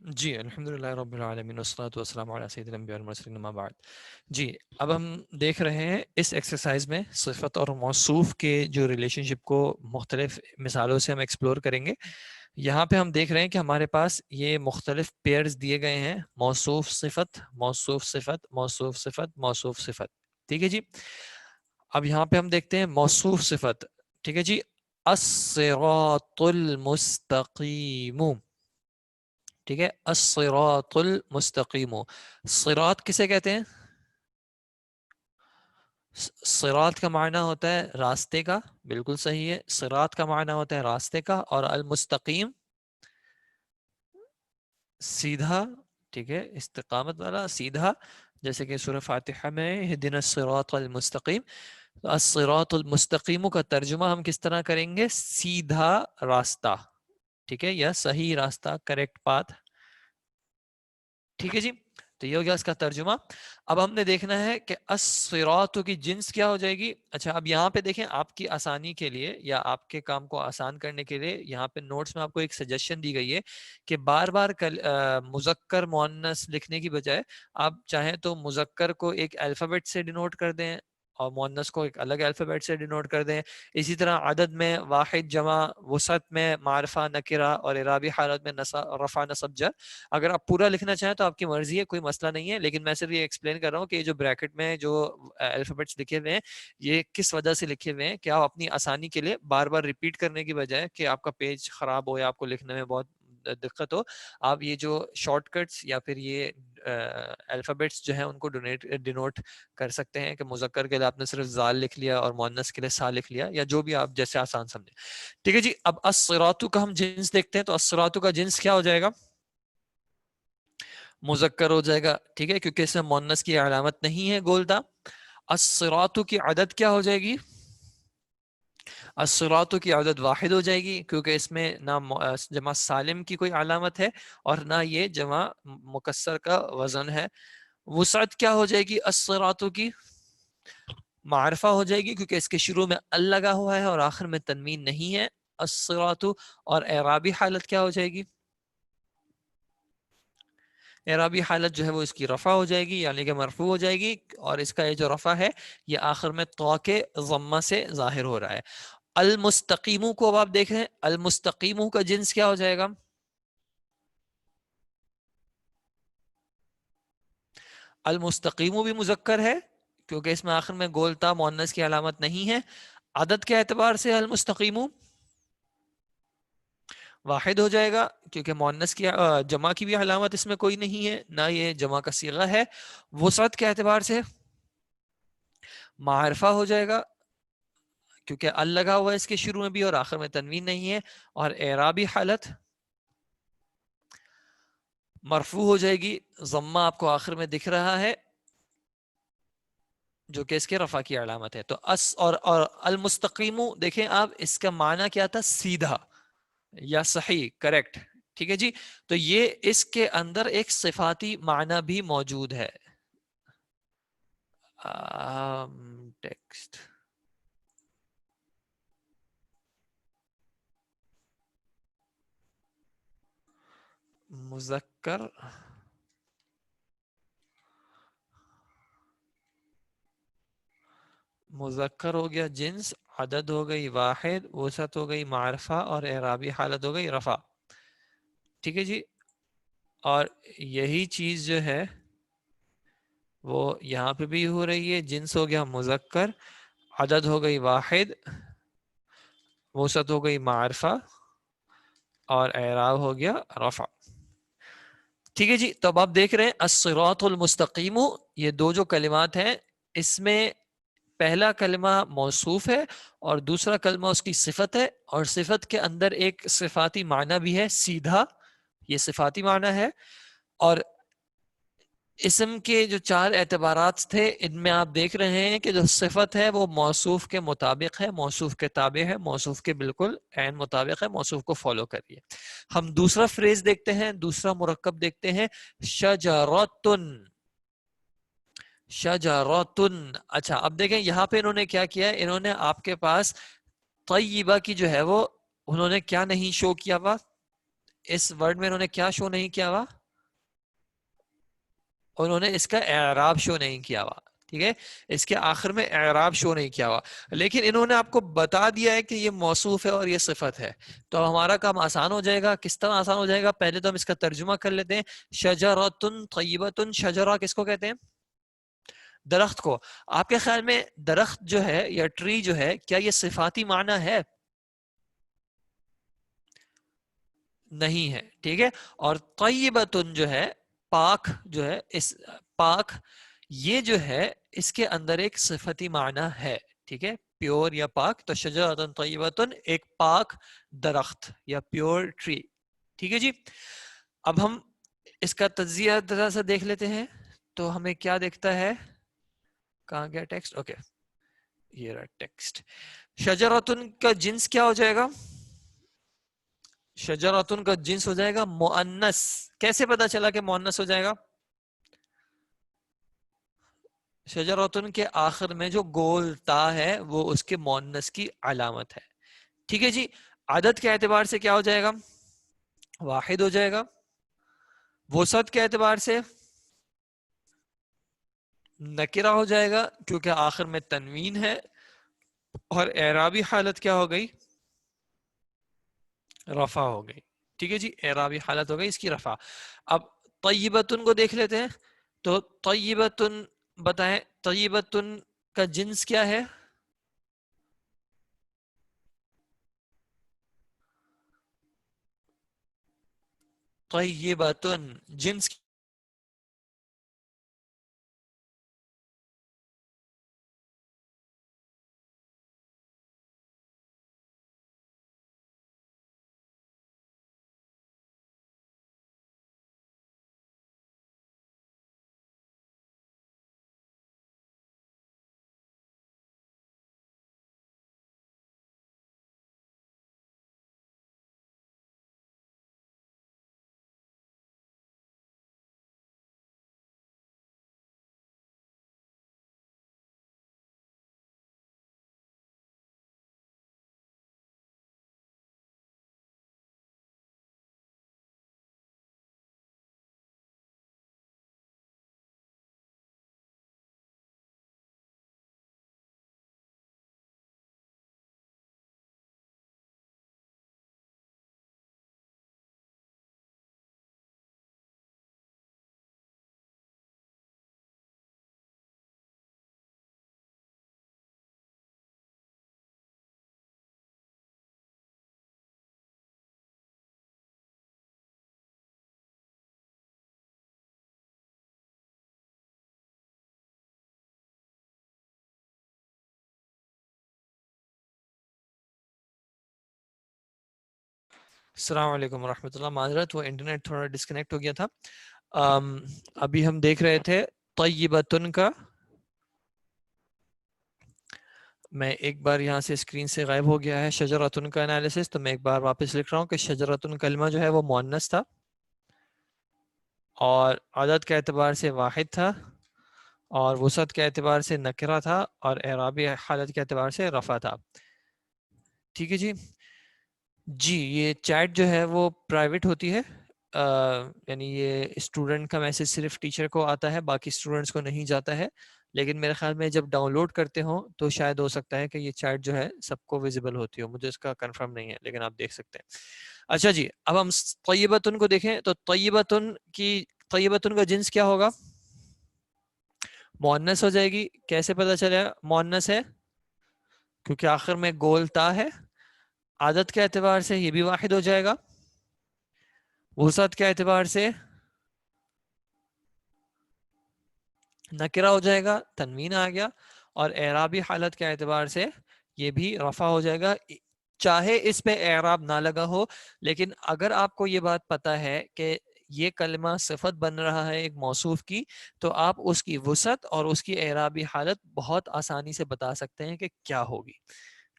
جی الحمدللہ رب العالمین والصلاۃ والسلام علی سید الانبیاء والمرسلین اما بعد. جی اب ہم دیکھ رہے ہیں اس ایکسرسائز میں صفت اور موصوف کے جو ریلیشن شپ کو مختلف مثالوں سے ہم ایکسپلور کریں گے. یہاں پہ ہم دیکھ رہے ہیں کہ ہمارے پاس یہ مختلف پیئرز دیے گئے ہیں، موصوف صفت، موصوف صفت، موصوف صفت، موصوف صفت. ٹھیک ہے جی. اب یہاں پہ ہم دیکھتے ہیں موصوف صفت. ٹھیک ہے جی. الصراط المستقیم. ٹھیک ہے. الصراط المستقیم. صراط کسے کہتے ہیں؟ صراط کا معنی ہوتا ہے راستے کا. بالکل صحیح ہے. صراط کا معنی ہوتا ہے راستے کا، اور المستقیم سیدھا. ٹھیک ہے. استقامت والا سیدھا، جیسے کہ سورہ فاتحہ میں اہدنا الصراط المستقیم. الصراط المستقیم کا ترجمہ ہم کس طرح کریں گے؟ سیدھا راستہ. ٹھیک ہے، یا صحیح راستہ، کریکٹ پاتھ. ٹھیک ہے جی. تو یہ ہو گیا اس کا ترجمہ. اب ہم نے دیکھنا ہے کہ الصراط کی جنس کیا ہو جائے گی. اچھا اب یہاں پہ دیکھیں، آپ کی آسانی کے لیے یا آپ کے کام کو آسان کرنے کے لیے یہاں پہ نوٹس میں آپ کو ایک سجیشن دی گئی ہے کہ بار بار مذکر مؤنث لکھنے کی بجائے آپ چاہیں تو مذکر کو ایک الفابیٹ سے ڈینوٹ کر دیں اور مؤنث کو ایک الگ الفابیٹ سے ڈینوٹ کر دیں. اسی طرح عدد میں واحد، جمع، وسعت میں معرفہ نکرہ، اور اعرابی حالت میں رفع نصب جر. اگر آپ پورا لکھنا چاہیں تو آپ کی مرضی ہے، کوئی مسئلہ نہیں ہے، لیکن میں صرف یہ ایکسپلین کر رہا ہوں کہ یہ جو بریکٹ میں جو الفابیٹس لکھے ہوئے ہیں یہ کس وجہ سے لکھے ہوئے ہیں، کہ آپ اپنی آسانی کے لیے بار بار ریپیٹ کرنے کی بجائے کہ آپ کا پیج خراب ہو یا آپ کو لکھنے میں بہت دقت ہو، آپ یہ جو شارٹ کٹس یا پھر یہ الفابیٹس جو ہیں ان کو ڈینوٹ کر سکتے ہیں. کہ مذکر کے لیے آپ نے صرف زال لکھ لیا اور مؤنث کے لیے سا لکھ لیا، یا جو بھی آپ جیسے آسان سمجھیں. ٹھیک ہے جی. اب الصراط کا ہم جنس دیکھتے ہیں. تو الصراط کا جنس کیا ہو جائے گا؟ مذکر ہو جائے گا. ٹھیک ہے، کیونکہ اس میں مؤنث کی علامت نہیں ہے گولدا. الصراط کی عدد کیا ہو جائے گی؟ الصراط کی عدد واحد ہو جائے گی، کیونکہ اس میں نہ جمع سالم کی کوئی علامت ہے اور نہ یہ جمع مکسر کا وزن ہے. وسعت کیا ہو جائے گی الصراط کی؟ معرفہ ہو جائے گی، کیونکہ اس کے شروع میں ال لگا ہوا ہے اور آخر میں تنوین نہیں ہے. الصراط. اور اعرابی حالت کیا ہو جائے گی؟ اعرابی حالت جو ہے وہ اس کی رفع ہو جائے گی، یعنی کہ مرفوع ہو جائے گی. اور اس کا یہ جو رفع ہے یہ آخر میں تو کے ضمہ سے ظاہر ہو رہا ہے. المستقیم کو اب آپ دیکھ رہے ہیں، المستقیم کا جنس کیا ہو جائے گا؟ المستقیم بھی مذکر ہے، کیونکہ اس میں آخر میں گولتا مؤنث کی علامت نہیں ہے. عدد کے اعتبار سے المستقیم واحد ہو جائے گا، کیونکہ مؤنث کی جمع کی بھی علامت اس میں کوئی نہیں ہے، نہ یہ جمع کا صیغہ ہے. وسعت کے اعتبار سے معرفہ ہو جائے گا، کیونکہ ال لگا ہوا ہے اس کے شروع میں بھی اور آخر میں تنوین نہیں ہے. اور اعرابی حالت مرفوع ہو جائے گی، ضمہ آپ کو آخر میں دکھ رہا ہے جو کہ اس کے رفع کی علامت ہے. تو اور المستقیم دیکھیں آپ، اس کا معنی کیا تھا؟ سیدھا یا صحیح، کریکٹ. ٹھیک ہے جی. تو یہ اس کے اندر ایک صفاتی معنی بھی موجود ہے. ٹیکسٹ مذکر مذکر ہو گیا جنس، عدد ہو گئی واحد، وسعت ہو گئی معرفہ، اور اعرابی حالت ہو گئی رفع. ٹھیک ہے جی. اور یہی چیز جو ہے وہ یہاں پہ بھی ہو رہی ہے. جنس ہو گیا مذکر، عدد ہو گئی واحد، وسعت ہو گئی معرفہ، اور اعراب ہو گیا رفع. ٹھیک ہے جی. تو اب آپ دیکھ رہے ہیں الصراط المستقیم، یہ دو جو کلمات ہیں اس میں پہلا کلمہ موصوف ہے اور دوسرا کلمہ اس کی صفت ہے. اور صفت کے اندر ایک صفاتی معنی بھی ہے سیدھا، یہ صفاتی معنی ہے. اور اسم کے جو چار اعتبارات تھے ان میں آپ دیکھ رہے ہیں کہ جو صفت ہے وہ موصوف کے مطابق ہے، موصوف کے تابع ہے، موصوف کے بالکل عین مطابق ہے، موصوف کو فالو کریے. ہم دوسرا فریز دیکھتے ہیں، دوسرا مرکب دیکھتے ہیں، شجرتن. شجرتن. اچھا اب دیکھیں یہاں پہ انہوں نے کیا کیا ہے، انہوں نے آپ کے پاس طیبہ کی جو ہے وہ انہوں نے کیا نہیں شو کیا ہوا، اس ورڈ میں انہوں نے کیا شو نہیں کیا ہوا؟ انہوں نے اس کا اعراب شو نہیں کیا ہوا. ٹھیک ہے, اس کے آخر میں اعراب شو نہیں کیا ہوا, لیکن انہوں نے آپ کو بتا دیا ہے کہ یہ موصوف ہے اور یہ صفت ہے. تو ہمارا کام آسان ہو جائے گا. کس طرح آسان ہو جائے گا؟ پہلے تو ہم اس کا ترجمہ کر لیتے ہیں. شجرۃ طیبۃ, شجرہ کس کو کہتے ہیں؟ درخت کو. آپ کے خیال میں درخت جو ہے یا ٹری جو ہے, کیا یہ صفاتی معنی ہے؟ نہیں ہے. ٹھیک ہے, اور طیبتن جو ہے, پاک جو ہے, اس پاک, یہ جو ہے اس کے اندر ایک صفتی معنی ہے. ٹھیک ہے, پیور یا پاک. تو شجرۃ طیبۃ ایک پاک درخت یا پیور ٹری. ٹھیک ہے جی. اب ہم اس کا تجزیہ ذرا سا دیکھ لیتے ہیں. تو ہمیں کیا دیکھتا ہے؟ کہاں گیا ٹیکسٹ؟ اوکے, یہ رہا ٹیکسٹ. شجرۃن کا جنس کیا ہو جائے گا؟ شجراتن کا جنس ہو جائے گا مؤنث. کیسے پتا چلا کہ مؤنث ہو جائے گا؟ شجراتن کے آخر میں جو گول تا ہے وہ اس کے مؤنث کی علامت ہے. ٹھیک ہے جی. عدد کے اعتبار سے کیا ہو جائے گا؟ واحد ہو جائے گا. وسعت کے اعتبار سے نکرہ ہو جائے گا کیونکہ آخر میں تنوین ہے. اور اعرابی حالت کیا ہو گئی؟ رفع ہو گئی. ٹھیک ہے جی, اعرابی حالت ہو گئی اس کی رفع. اب طیبتن کو دیکھ لیتے ہیں. تو طیبتن بتائیں, طیبتن کا جنس کیا ہے؟ طیبتن جنس السلام علیکم ورحمۃ اللہ. معذرت, وہ انٹرنیٹ تھوڑا ڈسکنیکٹ ہو گیا تھا. ابھی ہم دیکھ رہے تھے طیبتن کا. میں ایک بار یہاں سے اسکرین سے غائب ہو گیا ہے شجراتن کا انالیسس, تو میں ایک بار واپس لکھ رہا ہوں کہ شجراتن کلمہ جو ہے وہ مؤنث تھا اور عدد کے اعتبار سے واحد تھا اور وسعت کے اعتبار سے نکرہ تھا اور اعرابی حالت کے اعتبار سے رفع تھا. ٹھیک ہے جی. جی, یہ چیٹ جو ہے وہ پرائیویٹ ہوتی ہے, یعنی یہ اسٹوڈنٹ کا میسج صرف ٹیچر کو آتا ہے, باقی اسٹوڈنٹس کو نہیں جاتا ہے. لیکن میرے خیال میں جب ڈاؤن لوڈ کرتے ہوں تو شاید ہو سکتا ہے کہ یہ چیٹ جو ہے سب کو ویزیبل ہوتی ہو. مجھے اس کا کنفرم نہیں ہے لیکن آپ دیکھ سکتے ہیں. اچھا جی, اب ہم طیبتن کو دیکھیں. تو طیبتن کا جنس کیا ہوگا؟ مؤنث ہو جائے گی. کیسے پتہ چلے مؤنث ہے؟ کیونکہ آخر میں گول تا ہے. عادت کے اعتبار سے یہ بھی واحد ہو جائے گا. وسعت کے اعتبار سے نکرہ ہو جائے گا, تنوین آ گیا. اور اعرابی حالت کے اعتبار سے یہ بھی رفع ہو جائے گا, چاہے اس پہ اعراب نہ لگا ہو. لیکن اگر آپ کو یہ بات پتا ہے کہ یہ کلمہ صفت بن رہا ہے ایک موصوف کی, تو آپ اس کی وسعت اور اس کی اعرابی حالت بہت آسانی سے بتا سکتے ہیں کہ کیا ہوگی.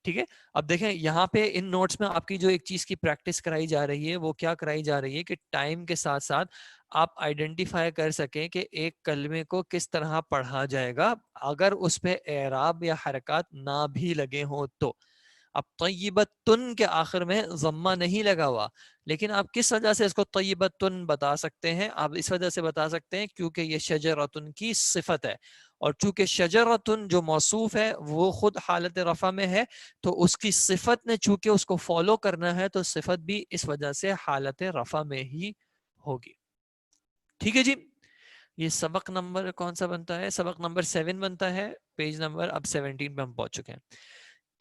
ٹھیک ہے. اب دیکھیں یہاں پہ ان نوٹس میں آپ کی جو ایک چیز کی پریکٹس کرائی جا رہی ہے وہ کیا کرائی جا رہی ہے کہ ٹائم کے ساتھ ساتھ آپ آئیڈینٹیفائی کر سکیں کہ ایک کلمے کو کس طرح پڑھا جائے گا اگر اس پہ اعراب یا حرکات نہ بھی لگے ہوں تو. اب طیبتن کے آخر میں ضمہ نہیں لگا ہوا، لیکن آپ کس وجہ سے اس کو طیبتن بتا سکتے ہیں؟ آپ اس وجہ سے بتا سکتے ہیں کیونکہ یہ شجرتن کی صفت ہے، اور چونکہ شجرتن جو موصوف ہے وہ خود حالت رفع میں ہے، تو اس کی صفت نے چونکہ اس کو فالو کرنا ہے تو صفت بھی اس وجہ سے حالت رفع میں ہی ہوگی. ٹھیک ہے جی. یہ سبق نمبر کون سا بنتا ہے؟ سبق نمبر 7 بنتا ہے، پیج نمبر اب 17 پہ ہم پہنچ چکے ہیں.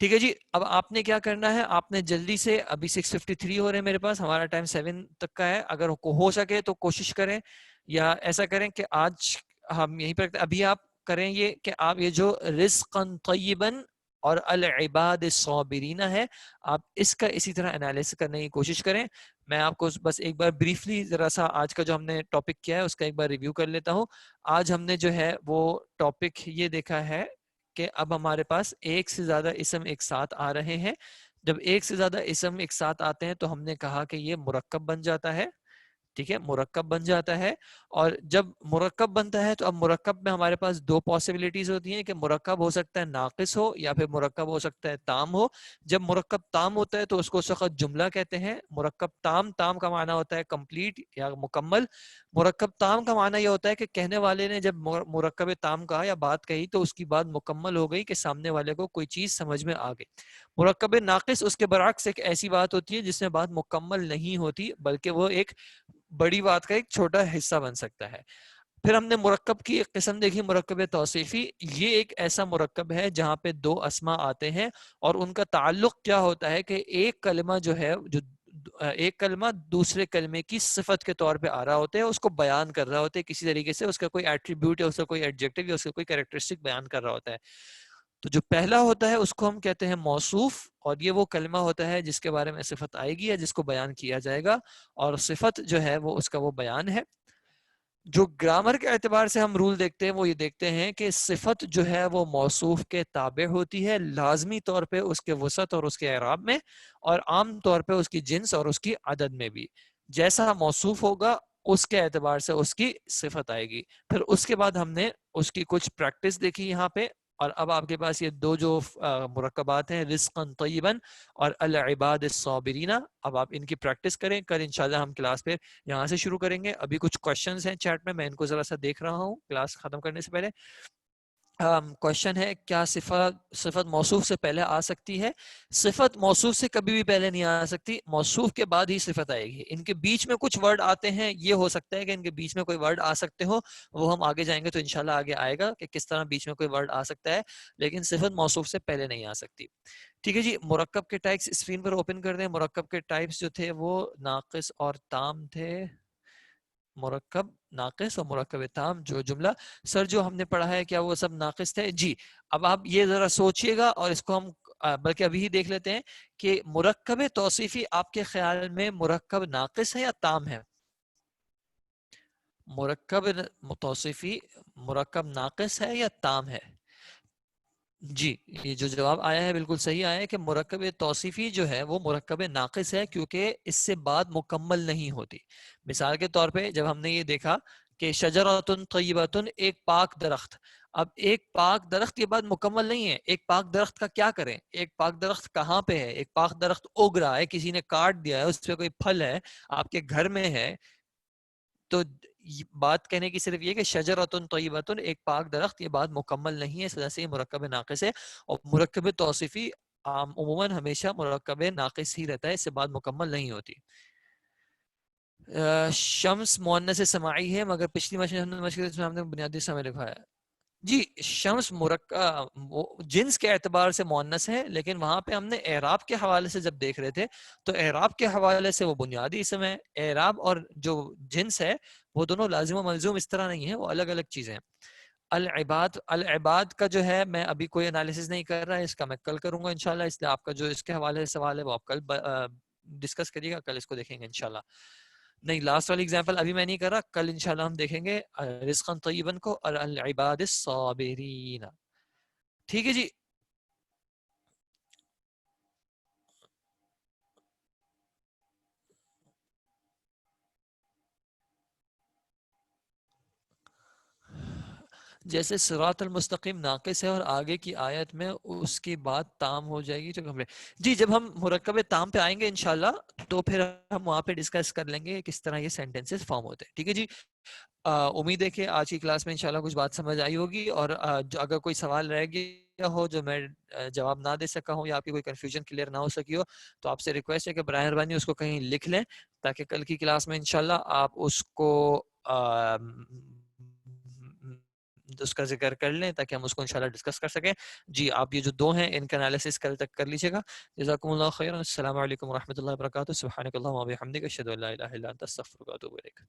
ٹھیک ہے جی. اب آپ نے کیا کرنا ہے، آپ نے جلدی سے، ابھی 6:53 ہو رہے ہیں میرے پاس، ہمارا ٹائم 7 تک کا ہے، اگر ہو سکے تو کوشش کریں یا ایسا کریں کہ آج ہم یہیں پر ابھی آپ کریں یہ کہ آپ یہ جو رزقا طیبا اور العباد الصابرین ہے، آپ اس کا اسی طرح انالیسس کرنے کی کوشش کریں. میں آپ کو بس ایک بار بریفلی ذرا سا آج کا جو ہم نے ٹاپک کیا ہے اس کا ایک بار ریویو کر لیتا ہوں. آج ہم نے جو ہے وہ ٹاپک یہ دیکھا ہے کہ اب ہمارے پاس ایک سے زیادہ اسم ایک ساتھ آ رہے ہیں. جب ایک سے زیادہ اسم ایک ساتھ آتے ہیں تو ہم نے کہا کہ یہ مرکب بن جاتا ہے. ٹھیک ہے، مرکب بن جاتا ہے. اور جب مرکب بنتا ہے تو اب مرکب میں ہمارے پاس دو پاسبلٹیز ہوتی ہیں کہ مرکب ہو سکتا ہے ناقص ہو یا پھر مرکب ہو سکتا ہے تام ہو. جب مرکب تام ہوتا ہے تو اس کو اس وقت جملہ کہتے ہیں. مرکب تام، تام کا معنی ہوتا ہے کمپلیٹ یا مکمل. مرکب تام کا معنی یہ ہوتا ہے کہ کہنے والے نے جب مرکب تام کہا یا بات کہی تو اس کی بات مکمل ہو گئی کہ سامنے والے کو کوئی چیز سمجھ میں آ گئی. مرکب ناقص اس کے برعکس ایک ایسی بات ہوتی ہے جس میں بات مکمل نہیں ہوتی بلکہ وہ ایک بڑی بات کا ایک چھوٹا حصہ بن سکتا ہے. پھر ہم نے مرکب کی ایک قسم دیکھی، مرکب توصیفی. یہ ایک ایسا مرکب ہے جہاں پہ دو اسما آتے ہیں اور ان کا تعلق کیا ہوتا ہے کہ ایک کلمہ جو ہے، جو ایک کلمہ دوسرے کلمے کی صفت کے طور پہ آ رہا ہوتا ہے، اس کو بیان کر رہا ہوتا ہے کسی طریقے سے، اس کا کوئی ایٹریبیوٹ یا اس کا کوئی ایڈجیکٹو یا اس کا کوئی کیریکٹرسٹک بیان کر رہا ہوتا ہے. تو جو پہلا ہوتا ہے اس کو ہم کہتے ہیں موصوف، اور یہ وہ کلمہ ہوتا ہے جس کے بارے میں صفت آئے گی یا جس کو بیان کیا جائے گا، اور صفت جو ہے وہ اس کا وہ بیان ہے. جو گرامر کے اعتبار سے ہم رول دیکھتے ہیں وہ یہ دیکھتے ہیں کہ صفت جو ہے وہ موصوف کے تابع ہوتی ہے، لازمی طور پہ اس کے وسعت اور اس کے اعراب میں، اور عام طور پہ اس کی جنس اور اس کی عدد میں بھی. جیسا موصوف ہوگا اس کے اعتبار سے اس کی صفت آئے گی. پھر اس کے بعد ہم نے اس کی کچھ پریکٹس دیکھی یہاں پہ. اور اب آپ کے پاس یہ دو جو مرکبات ہیں، رزقا طیبا اور العباد الصابرین، اب آپ ان کی پریکٹس کریں. کل انشاءاللہ ہم کلاس پہ یہاں سے شروع کریں گے. ابھی کچھ کوشچنز ہیں چیٹ میں ان کو ذرا سا دیکھ رہا ہوں کلاس ختم کرنے سے پہلے. کوشچن ہے کیا صفت موصوف سے پہلے آ سکتی ہے؟ صفت موصوف سے کبھی بھی پہلے نہیں آ سکتی، موصوف کے بعد ہی صفت آئے گی. ان کے بیچ میں کچھ ورڈ آتے ہیں، یہ ہو سکتا ہے کہ ان کے بیچ میں کوئی ورڈ آ سکتے ہو، وہ ہم آگے جائیں گے تو انشاءاللہ آگے آئے گا کہ کس طرح بیچ میں کوئی ورڈ آ سکتا ہے، لیکن صفت موصوف سے پہلے نہیں آ سکتی. ٹھیک ہے جی. مرکب کے ٹائپس اسکرین پر اوپن کر دیں. مرکب کے ٹائپس جو تھے وہ ناقص اور تام تھے. مرکب ناقص اور مرکب تام. جو جملہ سر جو ہم نے پڑھا ہے کیا وہ سب ناقص تھے؟ جی. اب آپ یہ ذرا سوچئے گا اور اس کو ہم بلکہ ابھی ہی دیکھ لیتے ہیں کہ مرکب توصیفی آپ کے خیال میں مرکب ناقص ہے یا تام ہے؟ مرکب توصیفی مرکب ناقص ہے یا تام ہے؟ جی، یہ جو جواب آیا ہے بالکل صحیح آیا ہے کہ مرکب توصیفی جو ہے وہ مرکب ناقص ہے کیونکہ اس سے بات مکمل نہیں ہوتی. مثال کے طور پہ جب ہم نے یہ دیکھا کہ شجرۃ طیبۃ، ایک پاک درخت. اب ایک پاک درخت، یہ بات مکمل نہیں ہے. ایک پاک درخت کا کیا کریں؟ ایک پاک درخت کہاں پہ ہے؟ ایک پاک درخت اگ رہا ہے، کسی نے کاٹ دیا ہے، اس پہ کوئی پھل ہے، آپ کے گھر میں ہے. تو بات کہنے کی صرف یہ کہ شجرۃ طیبۃ، ایک پاک درخت، یہ بات مکمل نہیں ہے، اس وجہ سے یہ مرکب ناقص ہے. اور مرکب توصیفی عموماً ہمیشہ مرکب ناقص ہی رہتا ہے، اس سے بات مکمل نہیں ہوتی. شمس مؤنث سماعی ہے مگر پچھلی مشکل میں ہم نے بنیادی سمے لکھا ہے. جی، شمس جنس کے اعتبار سے مؤنث ہے، لیکن وہاں پہ ہم نے اعراب کے حوالے سے جب دیکھ رہے تھے تو اعراب کے حوالے سے وہ بنیادی اسم ہے. اعراب اور جو جنس ہے وہ دونوں لازم و ملزوم اس طرح نہیں ہے، وہ الگ الگ چیزیں ہیں. العباد کا جو ہے میں ابھی کوئی انالیسس نہیں کر رہا ہے، اس کا میں کل کروں گا انشاءاللہ. اس لیے آپ کا جو اس کے حوالے سے سوال ہے وہ آپ کل ڈسکس کریے گا، کل اس کو دیکھیں گے انشاءاللہ. نہیں، لاسٹ والی ایگزامپل ابھی میں نہیں کر رہا، کل انشاءاللہ ہم دیکھیں گے رزقا طیبا کو اور العباد الصابرین. ٹھیک ہے جی. جیسے صراط المستقیم ناقص ہے اور آگے کی آیت میں اس کی بات تام ہو جائے گی تو کمپلیٹ. جی جب ہم مرکب تام پہ آئیں گے انشاءاللہ تو پھر ہم وہاں پہ ڈسکس کر لیں گے کس طرح یہ سینٹنسز فارم ہوتے ہیں. ٹھیک ہے جی. امید ہے کہ آج کی کلاس میں انشاءاللہ کچھ بات سمجھ آئی ہوگی, اور اگر کوئی سوال رہ گیا ہو جو میں جواب نہ دے سکا ہوں یا آپ کی کوئی کنفیوژن کلیئر نہ ہو سکی ہو تو آپ سے ریکویسٹ ہے کہ براہ مہربانی اس کو کہیں لکھ لیں تاکہ کل کی کلاس میں انشاءاللہ آپ اس کو اس کا ذکر کر لیں تاکہ ہم اس کو انشاءاللہ ڈسکس کر سکیں. جی آپ یہ جو دو ہیں ان کا انالیسس کل تک کر لیجیے گا. جزاکم اللہ خیر. السلام علیکم ورحمۃ اللہ وبرکاتہ. سبحانک اللہم و بحمدک اشہد ان لا الہ الا انت استغفرک و اتوب الیک.